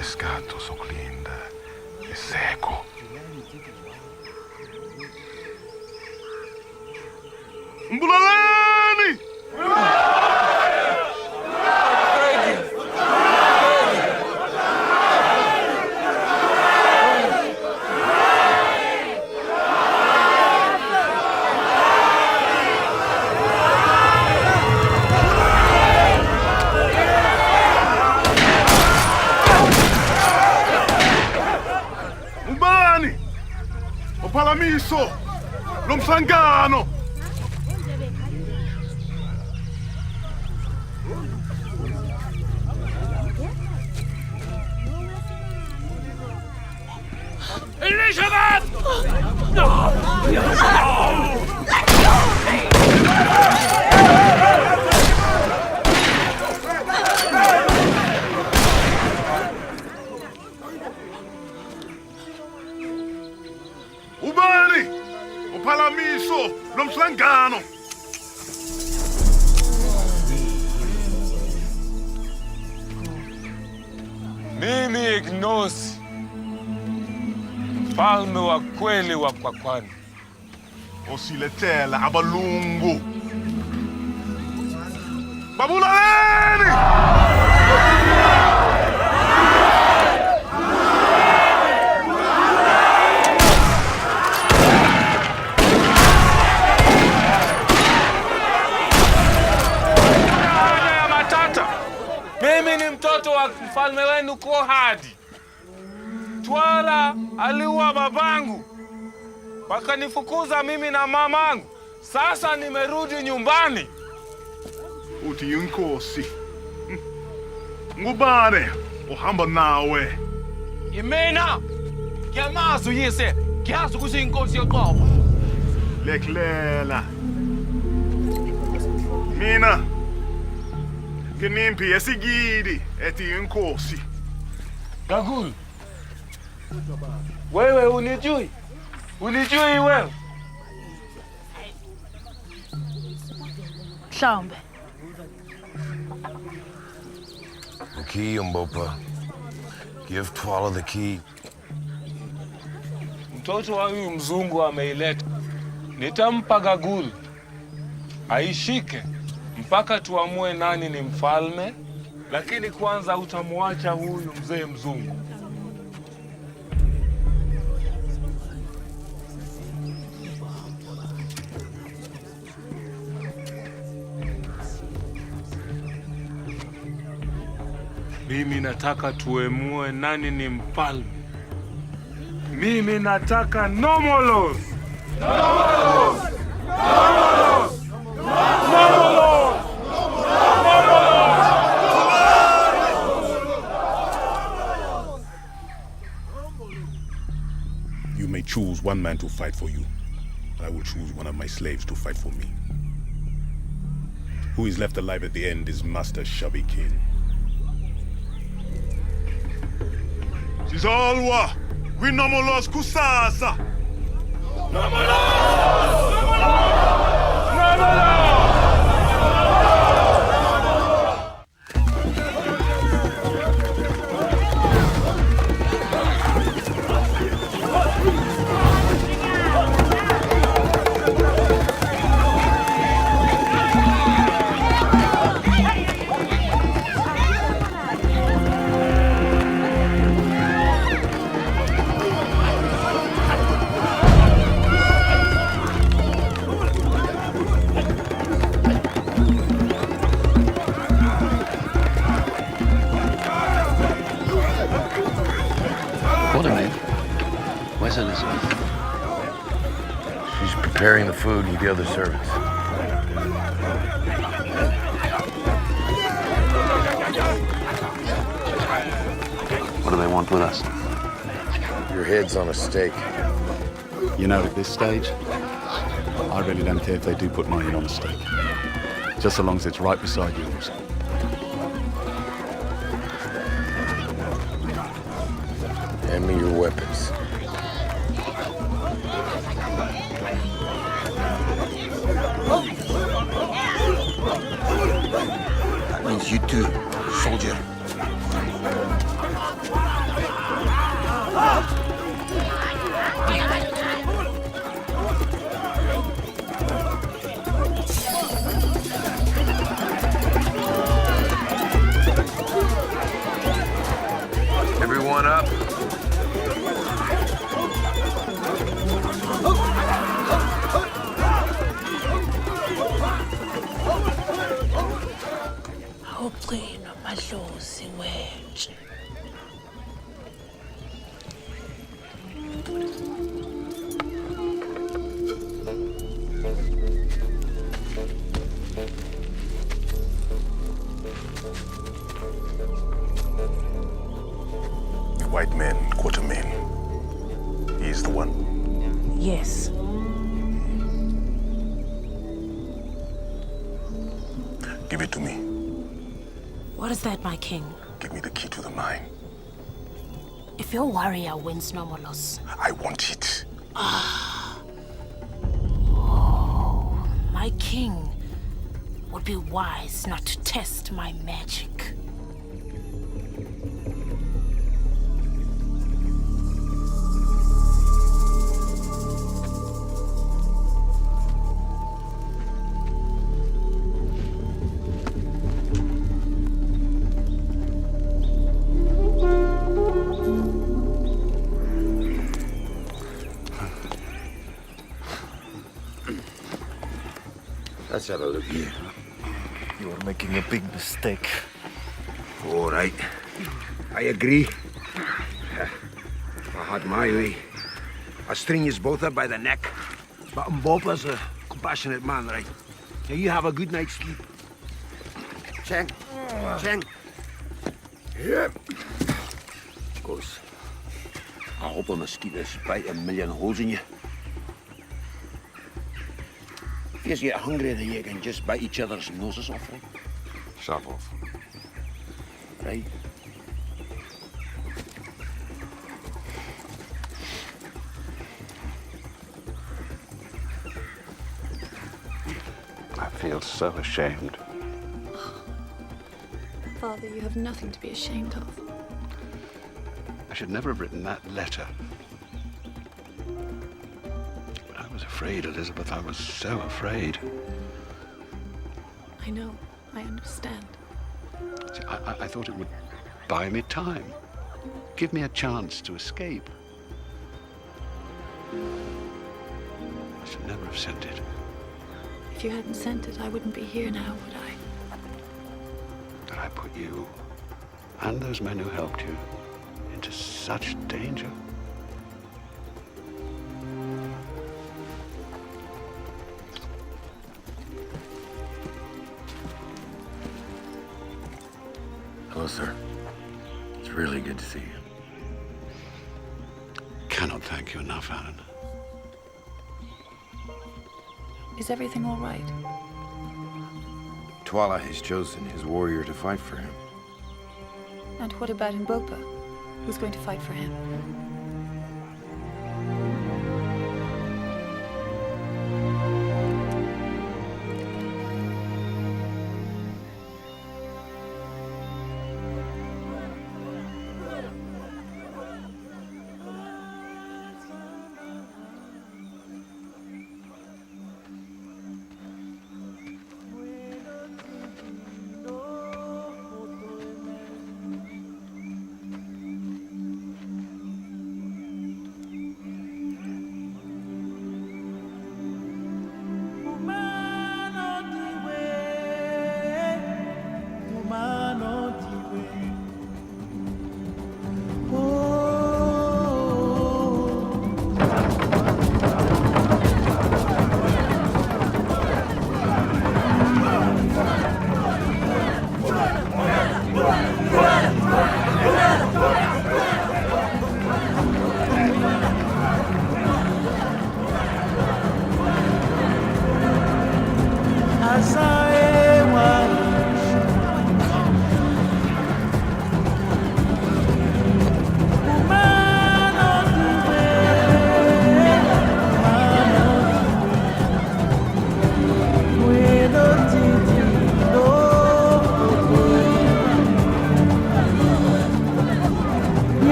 Escato sokulinda iseko. Mbulaleni! Ubani! Upalamiso! Lomsangano! Elizabeth! Ubani! Upalamiso! Lomsangano! Mimi Ignosi, mfalme wa kweli wa Kwakwani. Osiletela abalungu. Babulaleni! ya matata. Mimi ni mtoto wa mfalme wenu Kohadi. Twala aliua babangu, wakanifukuza mimi na mamangu. Sasa nimerudi nyumbani. Uti Nkosi. Ngubane uhamba nawe. Imena! Kyamazu yise, kyazi ukuthi inkosi yoqobo. Leklela. Mina nginimpi yesigidi ethi Nkosi. Gagul, wewe unijui? Unijui wewe? Mhlawumbe. The key, Mbopa. Give Twala the key. Mtoto wa huyu mzungu ameileta. Nitampa Gagul aishike mpaka tuamue nani ni mfalme, lakini kwanza utamwacha huyu mzee mzungu. Mimi nataka tuemue nani ni mfalme. Mimi nataka Nomolos. Nomolos! Nomolos! Nomolos! You may choose one man to fight for you, but I will choose one of my slaves to fight for me. Who is left alive at the end is Master Shabby King. Sizalwa, we Nomolos kusasa. Nomolos! Nomolos! Where's Elizabeth? She's preparing the food with the other servants. What do they want with us? Your head's on a stake. You know, at this stage, I really don't care if they do put my head on a stake. Just so long as it's right beside yours. Hand me your weapons. That means you two Soldier. Everyone up. Awugcina amadlozi wetshe. The white man, Quatermain. He is the one. Yes. Give it to me. What is that, my king? Give me the key to the mine. If your warrior wins no more loss. I want it. Ah. Oh, my king would be wise not to test my magic. Let's have a look here. You are making a big mistake. All right. I agree. If I had my way, I'd string you both up by the neck. But Mbopa's a compassionate man, right? Now you have a good night's sleep. Cheng. Cheng. Yeah. Of course. I hope a mosquitoes bite a million holes in you. If you get hungry, then you can just bite each other's noses off, right? Sharp off. Right. I feel so ashamed. Father, you have nothing to be ashamed of. I should never have written that letter. I was afraid, Elizabeth. I was so afraid. I know. I understand. See, I thought it would buy me time. Give me a chance to escape. I should never have sent it. If you hadn't sent it, I wouldn't be here now, would I? That I put you and those men who helped you into such danger. Hello, sir. It's really good to see you. Cannot thank you enough, Alan. Is everything all right? Twala has chosen his warrior to fight for him. And what about Mbopa? Who's going to fight for him?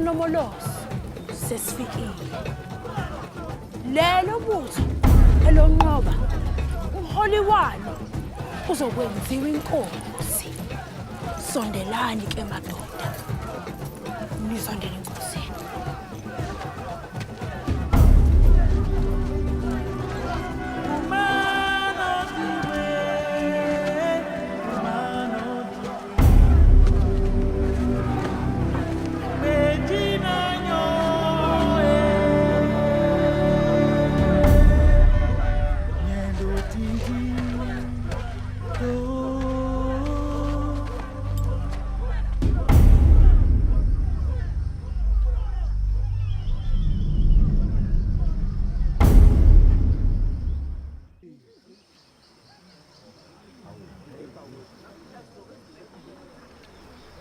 nomolosi sesifikile. Lelo butho elonqoba umholi walo uzokwenziwa inkosi. Sondelani ke madoda. Nisondele enkosini.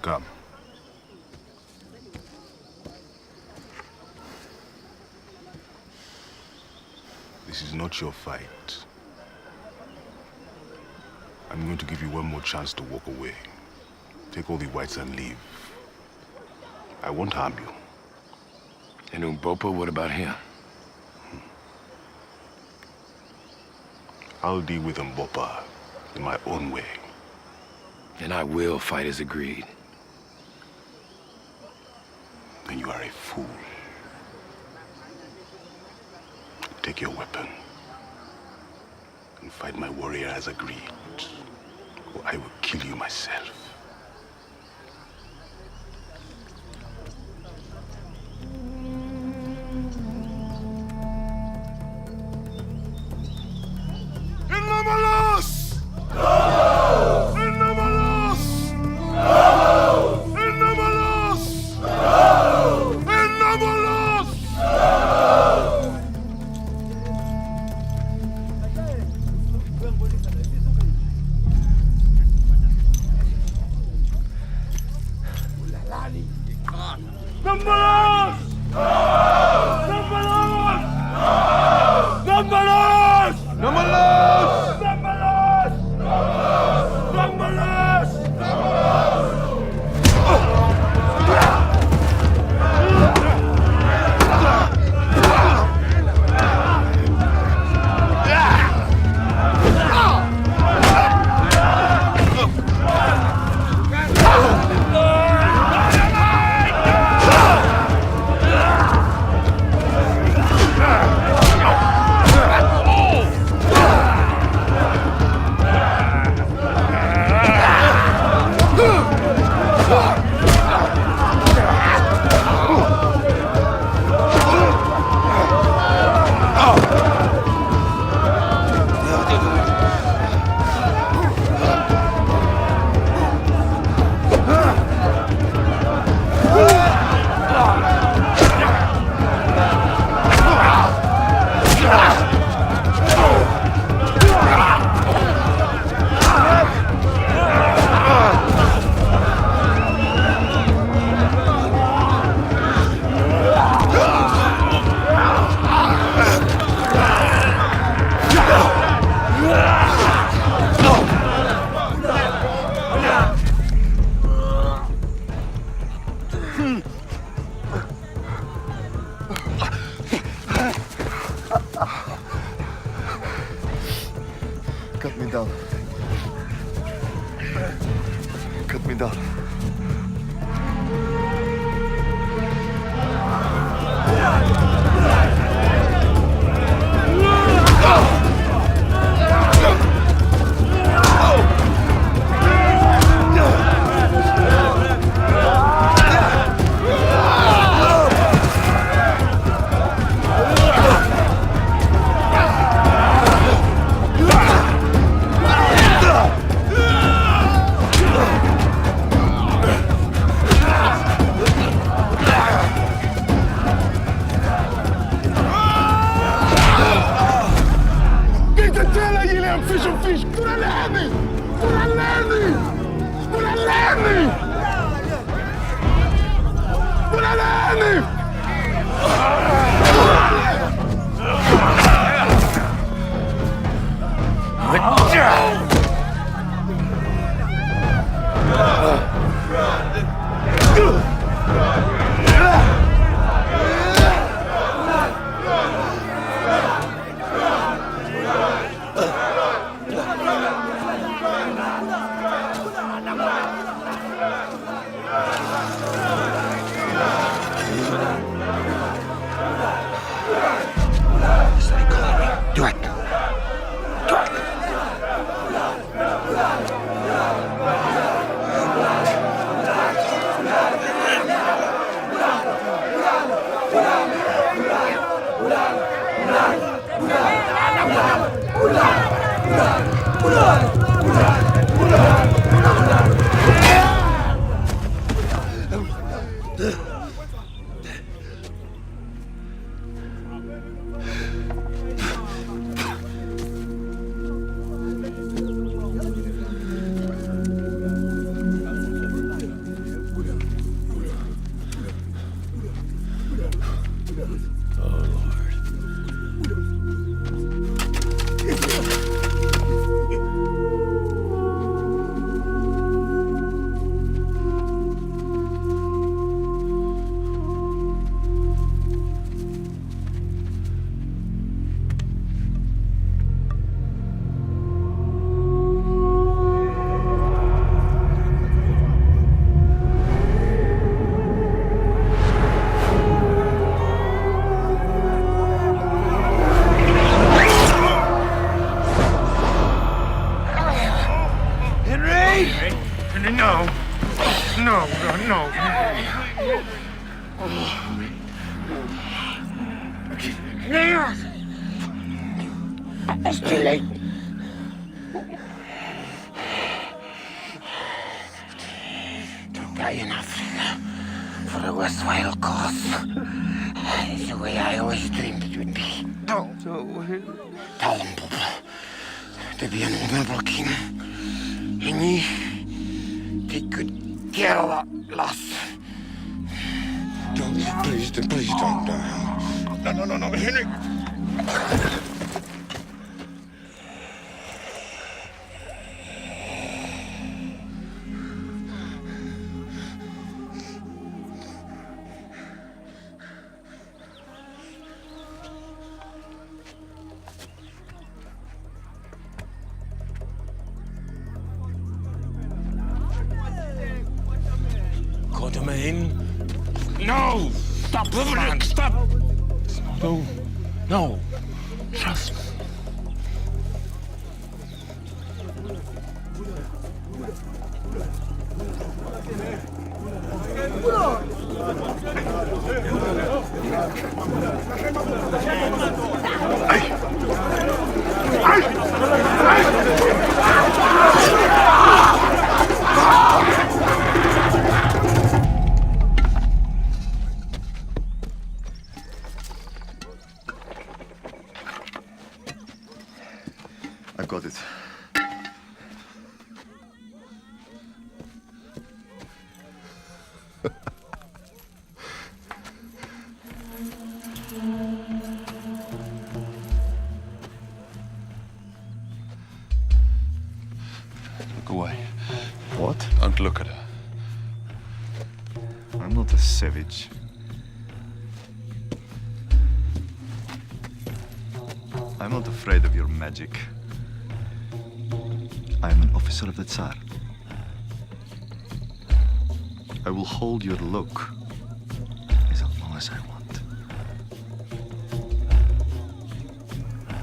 Come. This is not your fight. I'm going to give you one more chance to walk away. Take all the whites and leave. I won't harm you. And Umbopa, what about him? I'll deal with Umbopa in my own way. And I will fight as agreed. Then you are a fool. Take your weapon and fight my warrior as agreed, or I will kill you myself. Cut me down. Cut me down. Yeah! No, no. It's too late. To die in Africa for a worthwhile cause. It's the way I always dreamed it would be. Tell him, Bob, to be an honorable king. And you take good care of that lass. Please don't die. No, Henry. No! Stop, man! Stop! No. Trust me. I've got it. Look away. What? Don't look at her. I'm not a savage. I'm not afraid of your magic. I am an officer of the Tsar. I will hold your look as long as I want.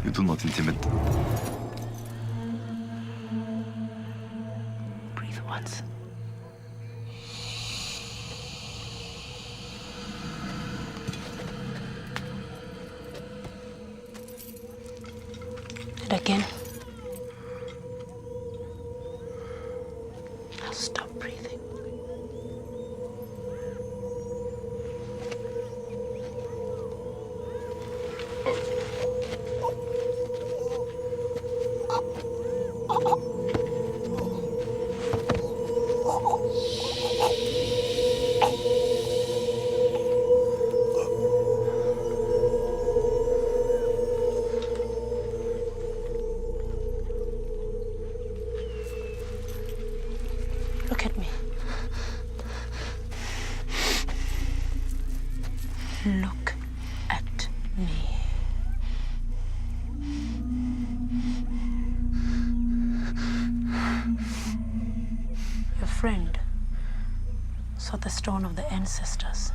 You do not intimidate. Breathe once. And again. Now stop breathing. Look at me. Look at me. Your friend saw the stone of the ancestors.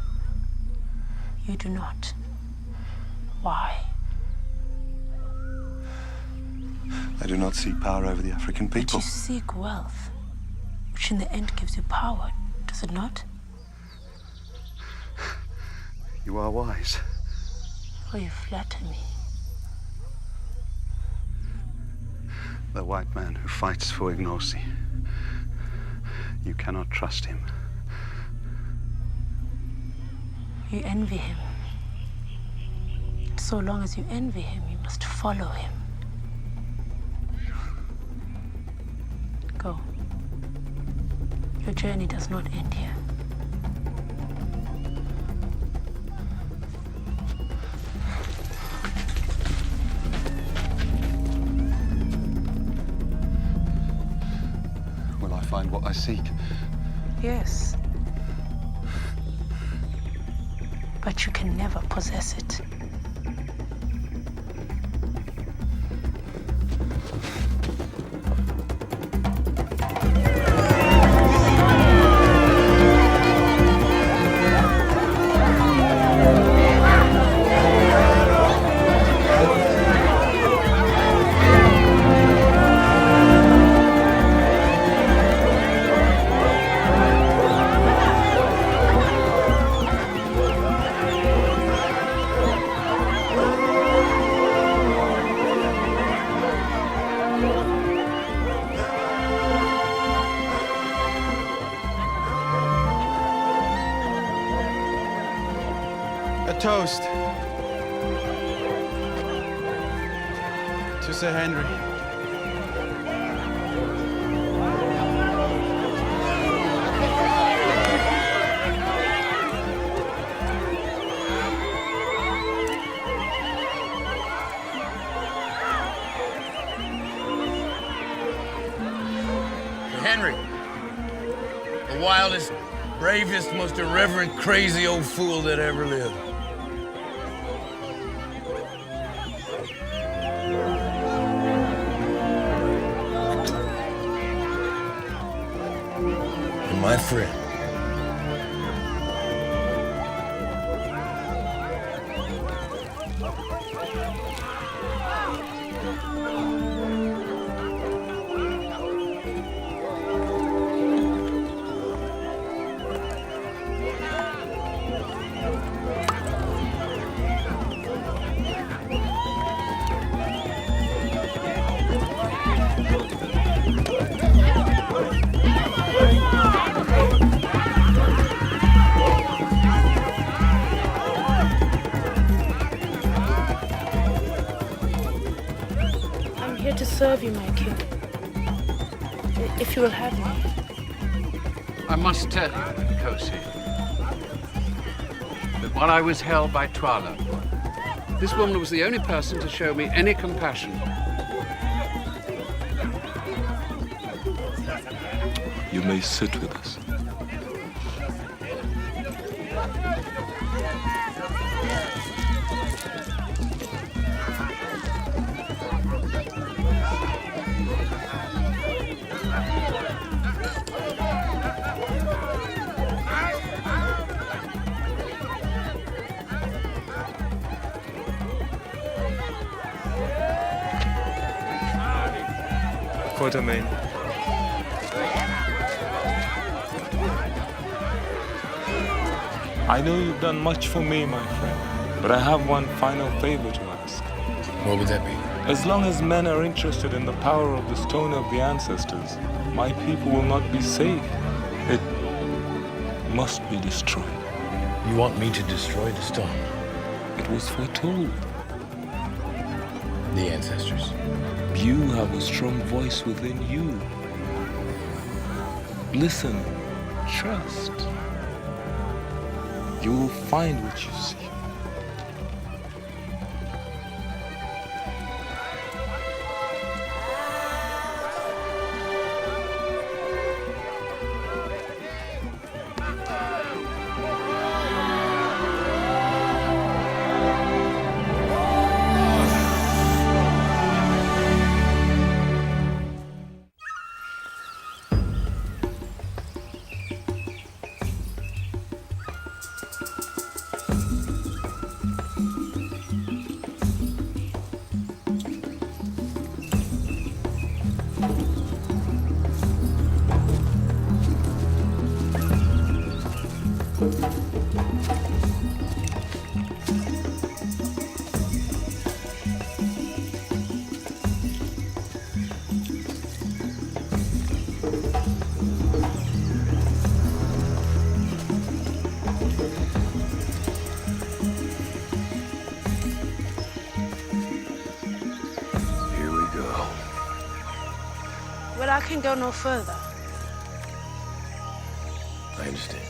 You do not. Why? I do not seek power over the African But people. you seek wealth, which in the end gives you power, does it not? You are wise. Oh, you flatter me. The white man who fights for Ignosi. You cannot trust him. You envy him. So long as you envy him, you must follow him. Go. Your journey does not end here. Will I find what I seek? Yes. But you can never possess it. toast. To Sir Henry. Henry, the wildest, bravest, most irreverent, crazy old fool that ever lived. And my friend. To serve you, my king. If you will have me. I must tell you, Kosi, that while I was held by Twala, this woman was the only person to show me any compassion. You may sit with us. Quatermain. I know you've done much for me, my friend, but I have one final favor to ask. What would that be? As long as men are interested in the power of the stone of the ancestors, my people will not be safe. It must be destroyed. You want me to destroy the stone? It was foretold. The ancestors. You have a strong voice within you. Listen, trust. You will find what you seek. Well, I can go no further. I understand.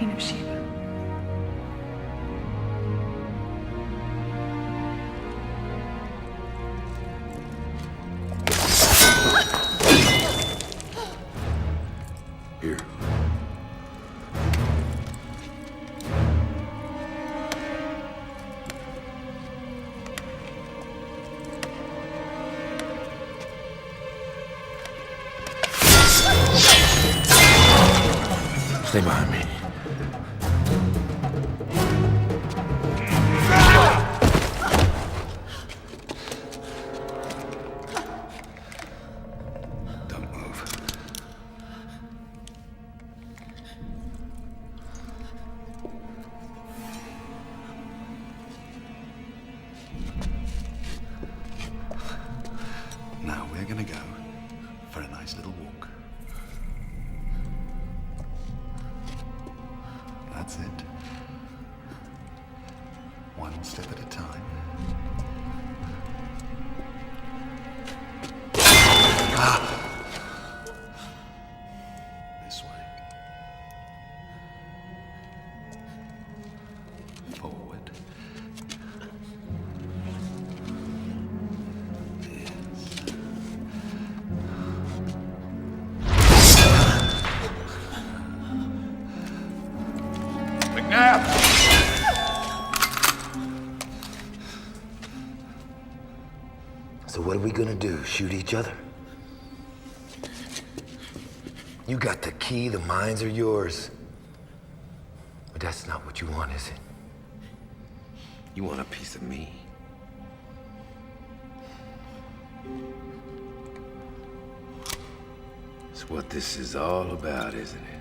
Queen of Sheba. Here. Stay behind me. Don't move. Now we're gonna go for a nice little walk. That's it. One step at a time. This way. Forward. So what are we gonna do? Shoot each other? You got the key, the mines are yours. But that's not what you want, is it? You want a piece of me. It's what this is all about, isn't it?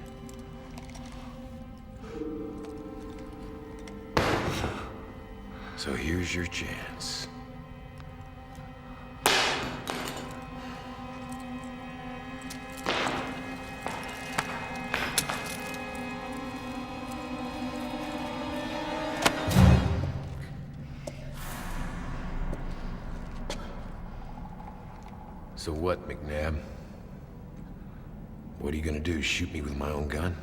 So here's your chance. So what, McNabb? What are you gonna do, shoot me with my own gun?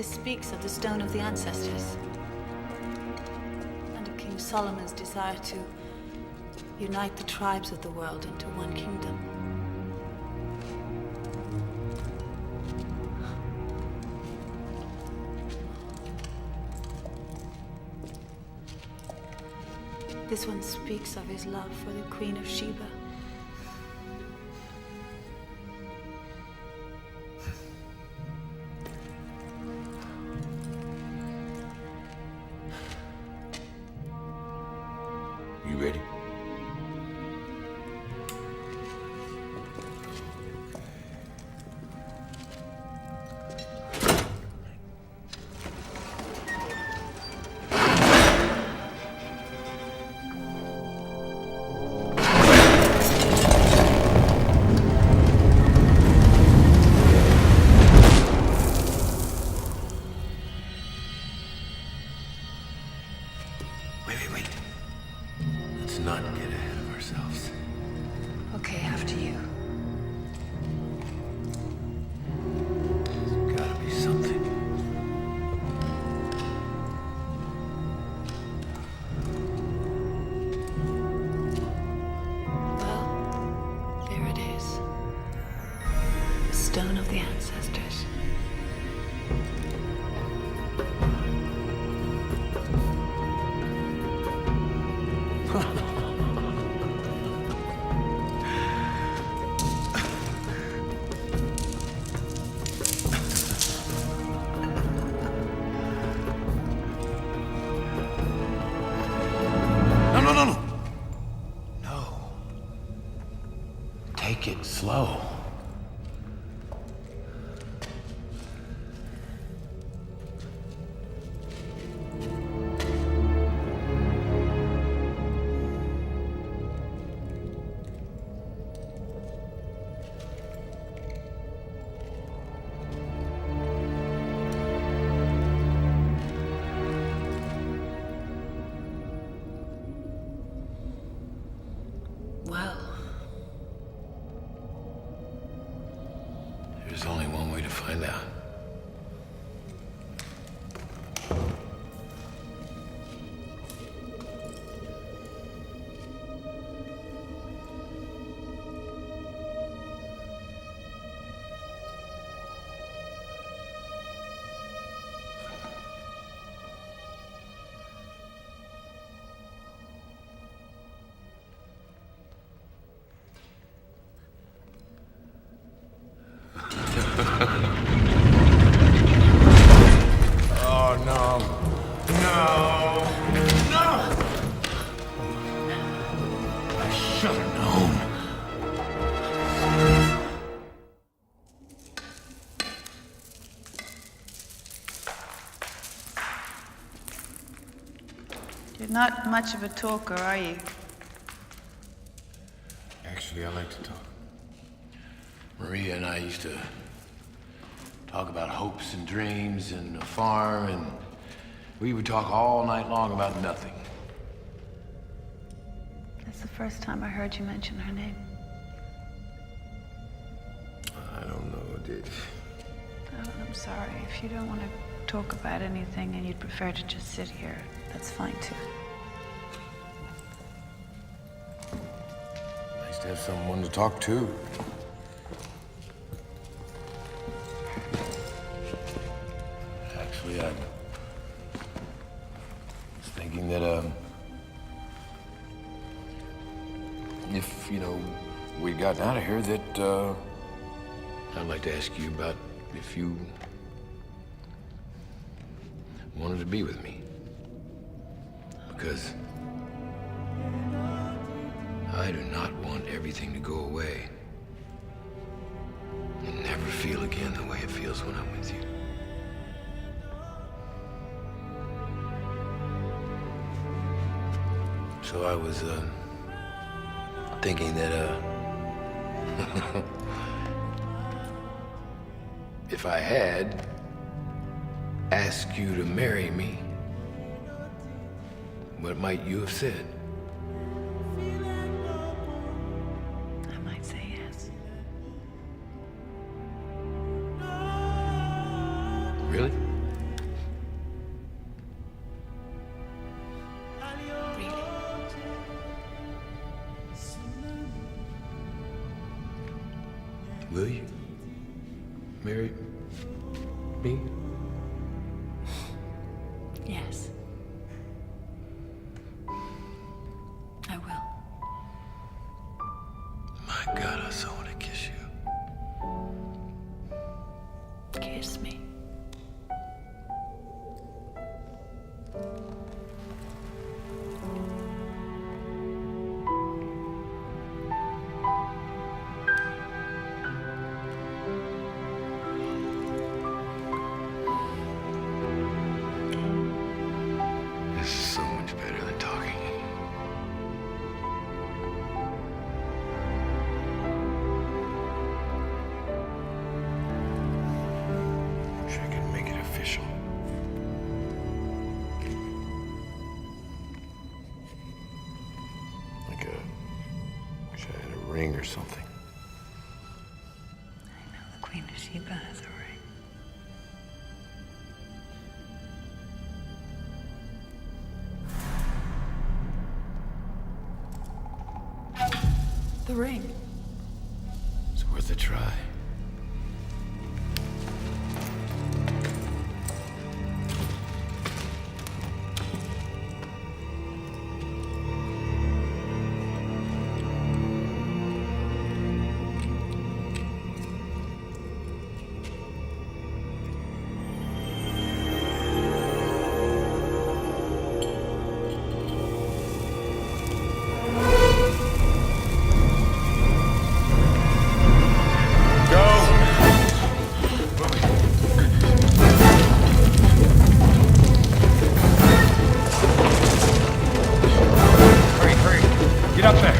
This speaks of the Stone of the Ancestors and of King Solomon's desire to unite the tribes of the world into one kingdom. This one speaks of his love for the Queen of Sheba. You ready? Wait. Let's not get ahead of ourselves. Okay, after you. There's gotta be something. Well, there it is. The Stone of the Ancestors. No. Take it slow. Well, There's only one way to find out. Oh, no. No. I should have known. you're not much of a talker, are you? Actually, I like to talk. Maria and I used to talk about hopes and dreams and a farm, and we would talk all night long about nothing. That's the first time I heard you mention her name. I don't know, did. Oh, I'm sorry. If you don't want to talk about anything and you'd prefer to just sit here, that's fine too. Nice to have someone to talk to. Actually, I was thinking that, if, we'd gotten out of here, that, I'd like to ask you about if you wanted to be with me. Because I do not want everything to go away and never feel again the way it feels when I'm with you. So I was, thinking that, if I had asked you to marry me, what might you have said? I might say yes. Really? Will you marry me? Yes. I will. My God, I so want to kiss you. Kiss me. This is so much better than talking. Wish I could make it official. Like wish I had a ring or something. I know the Queen of Sheba has a ring. The ring. It's worth a try. Get up there.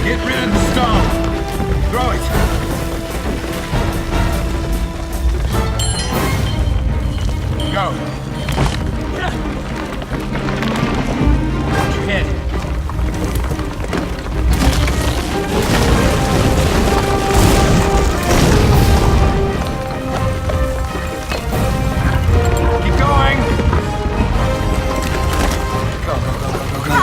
Get rid of the stone. Throw it. Go. Watch your head. Keep going. Go, go, go, go, go, go.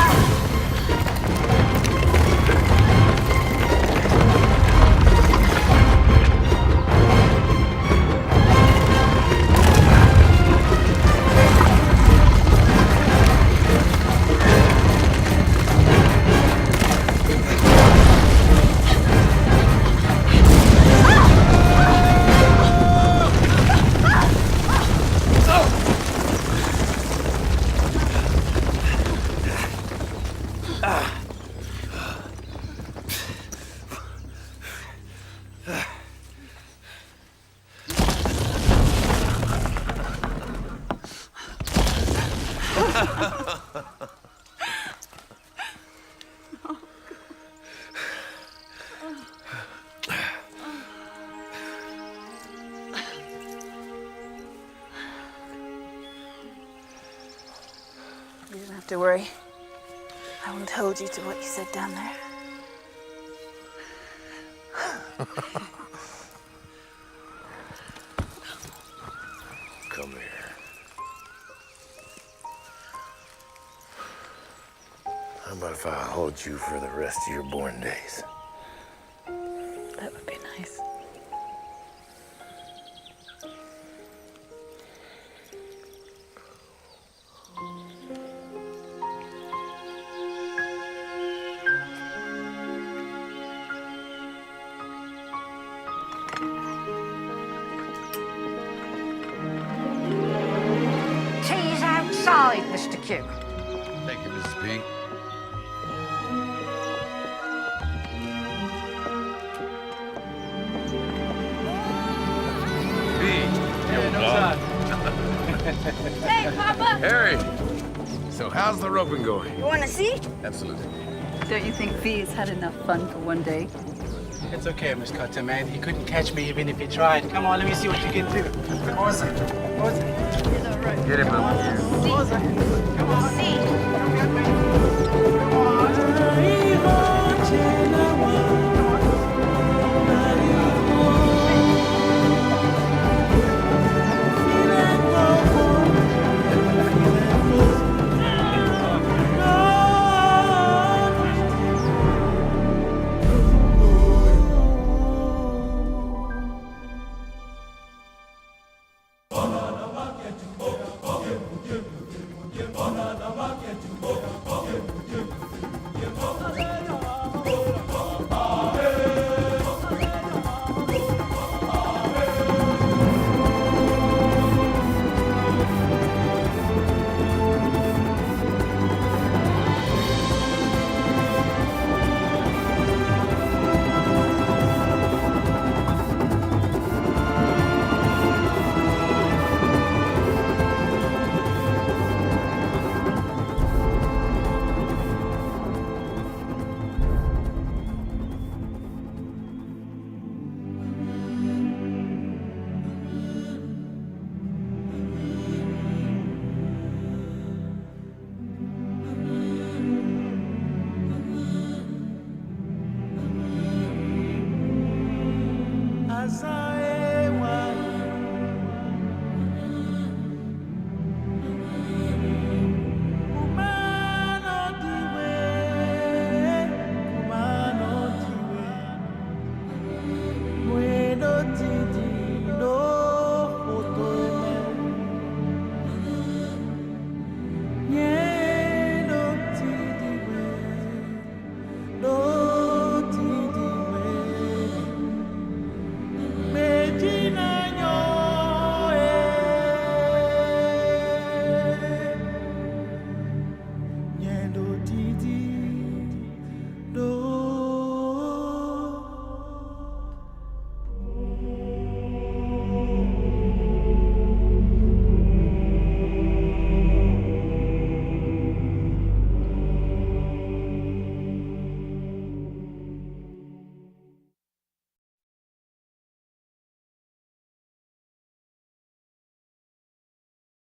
You don't have to worry. I won't hold you to what you said down there. Come here. How about if I hold you for the rest of your born days? That would be nice. Tea's outside, Mr. Q. Thank you, Mrs. P. Hey, Papa! Harry! So how's the roping going? You want to see? Absolutely. Don't you think Fee has had enough fun for one day? It's okay, Miss Carter, man. He couldn't catch me even if he tried. Come on, let me see what you can do. Get him over here. Come on.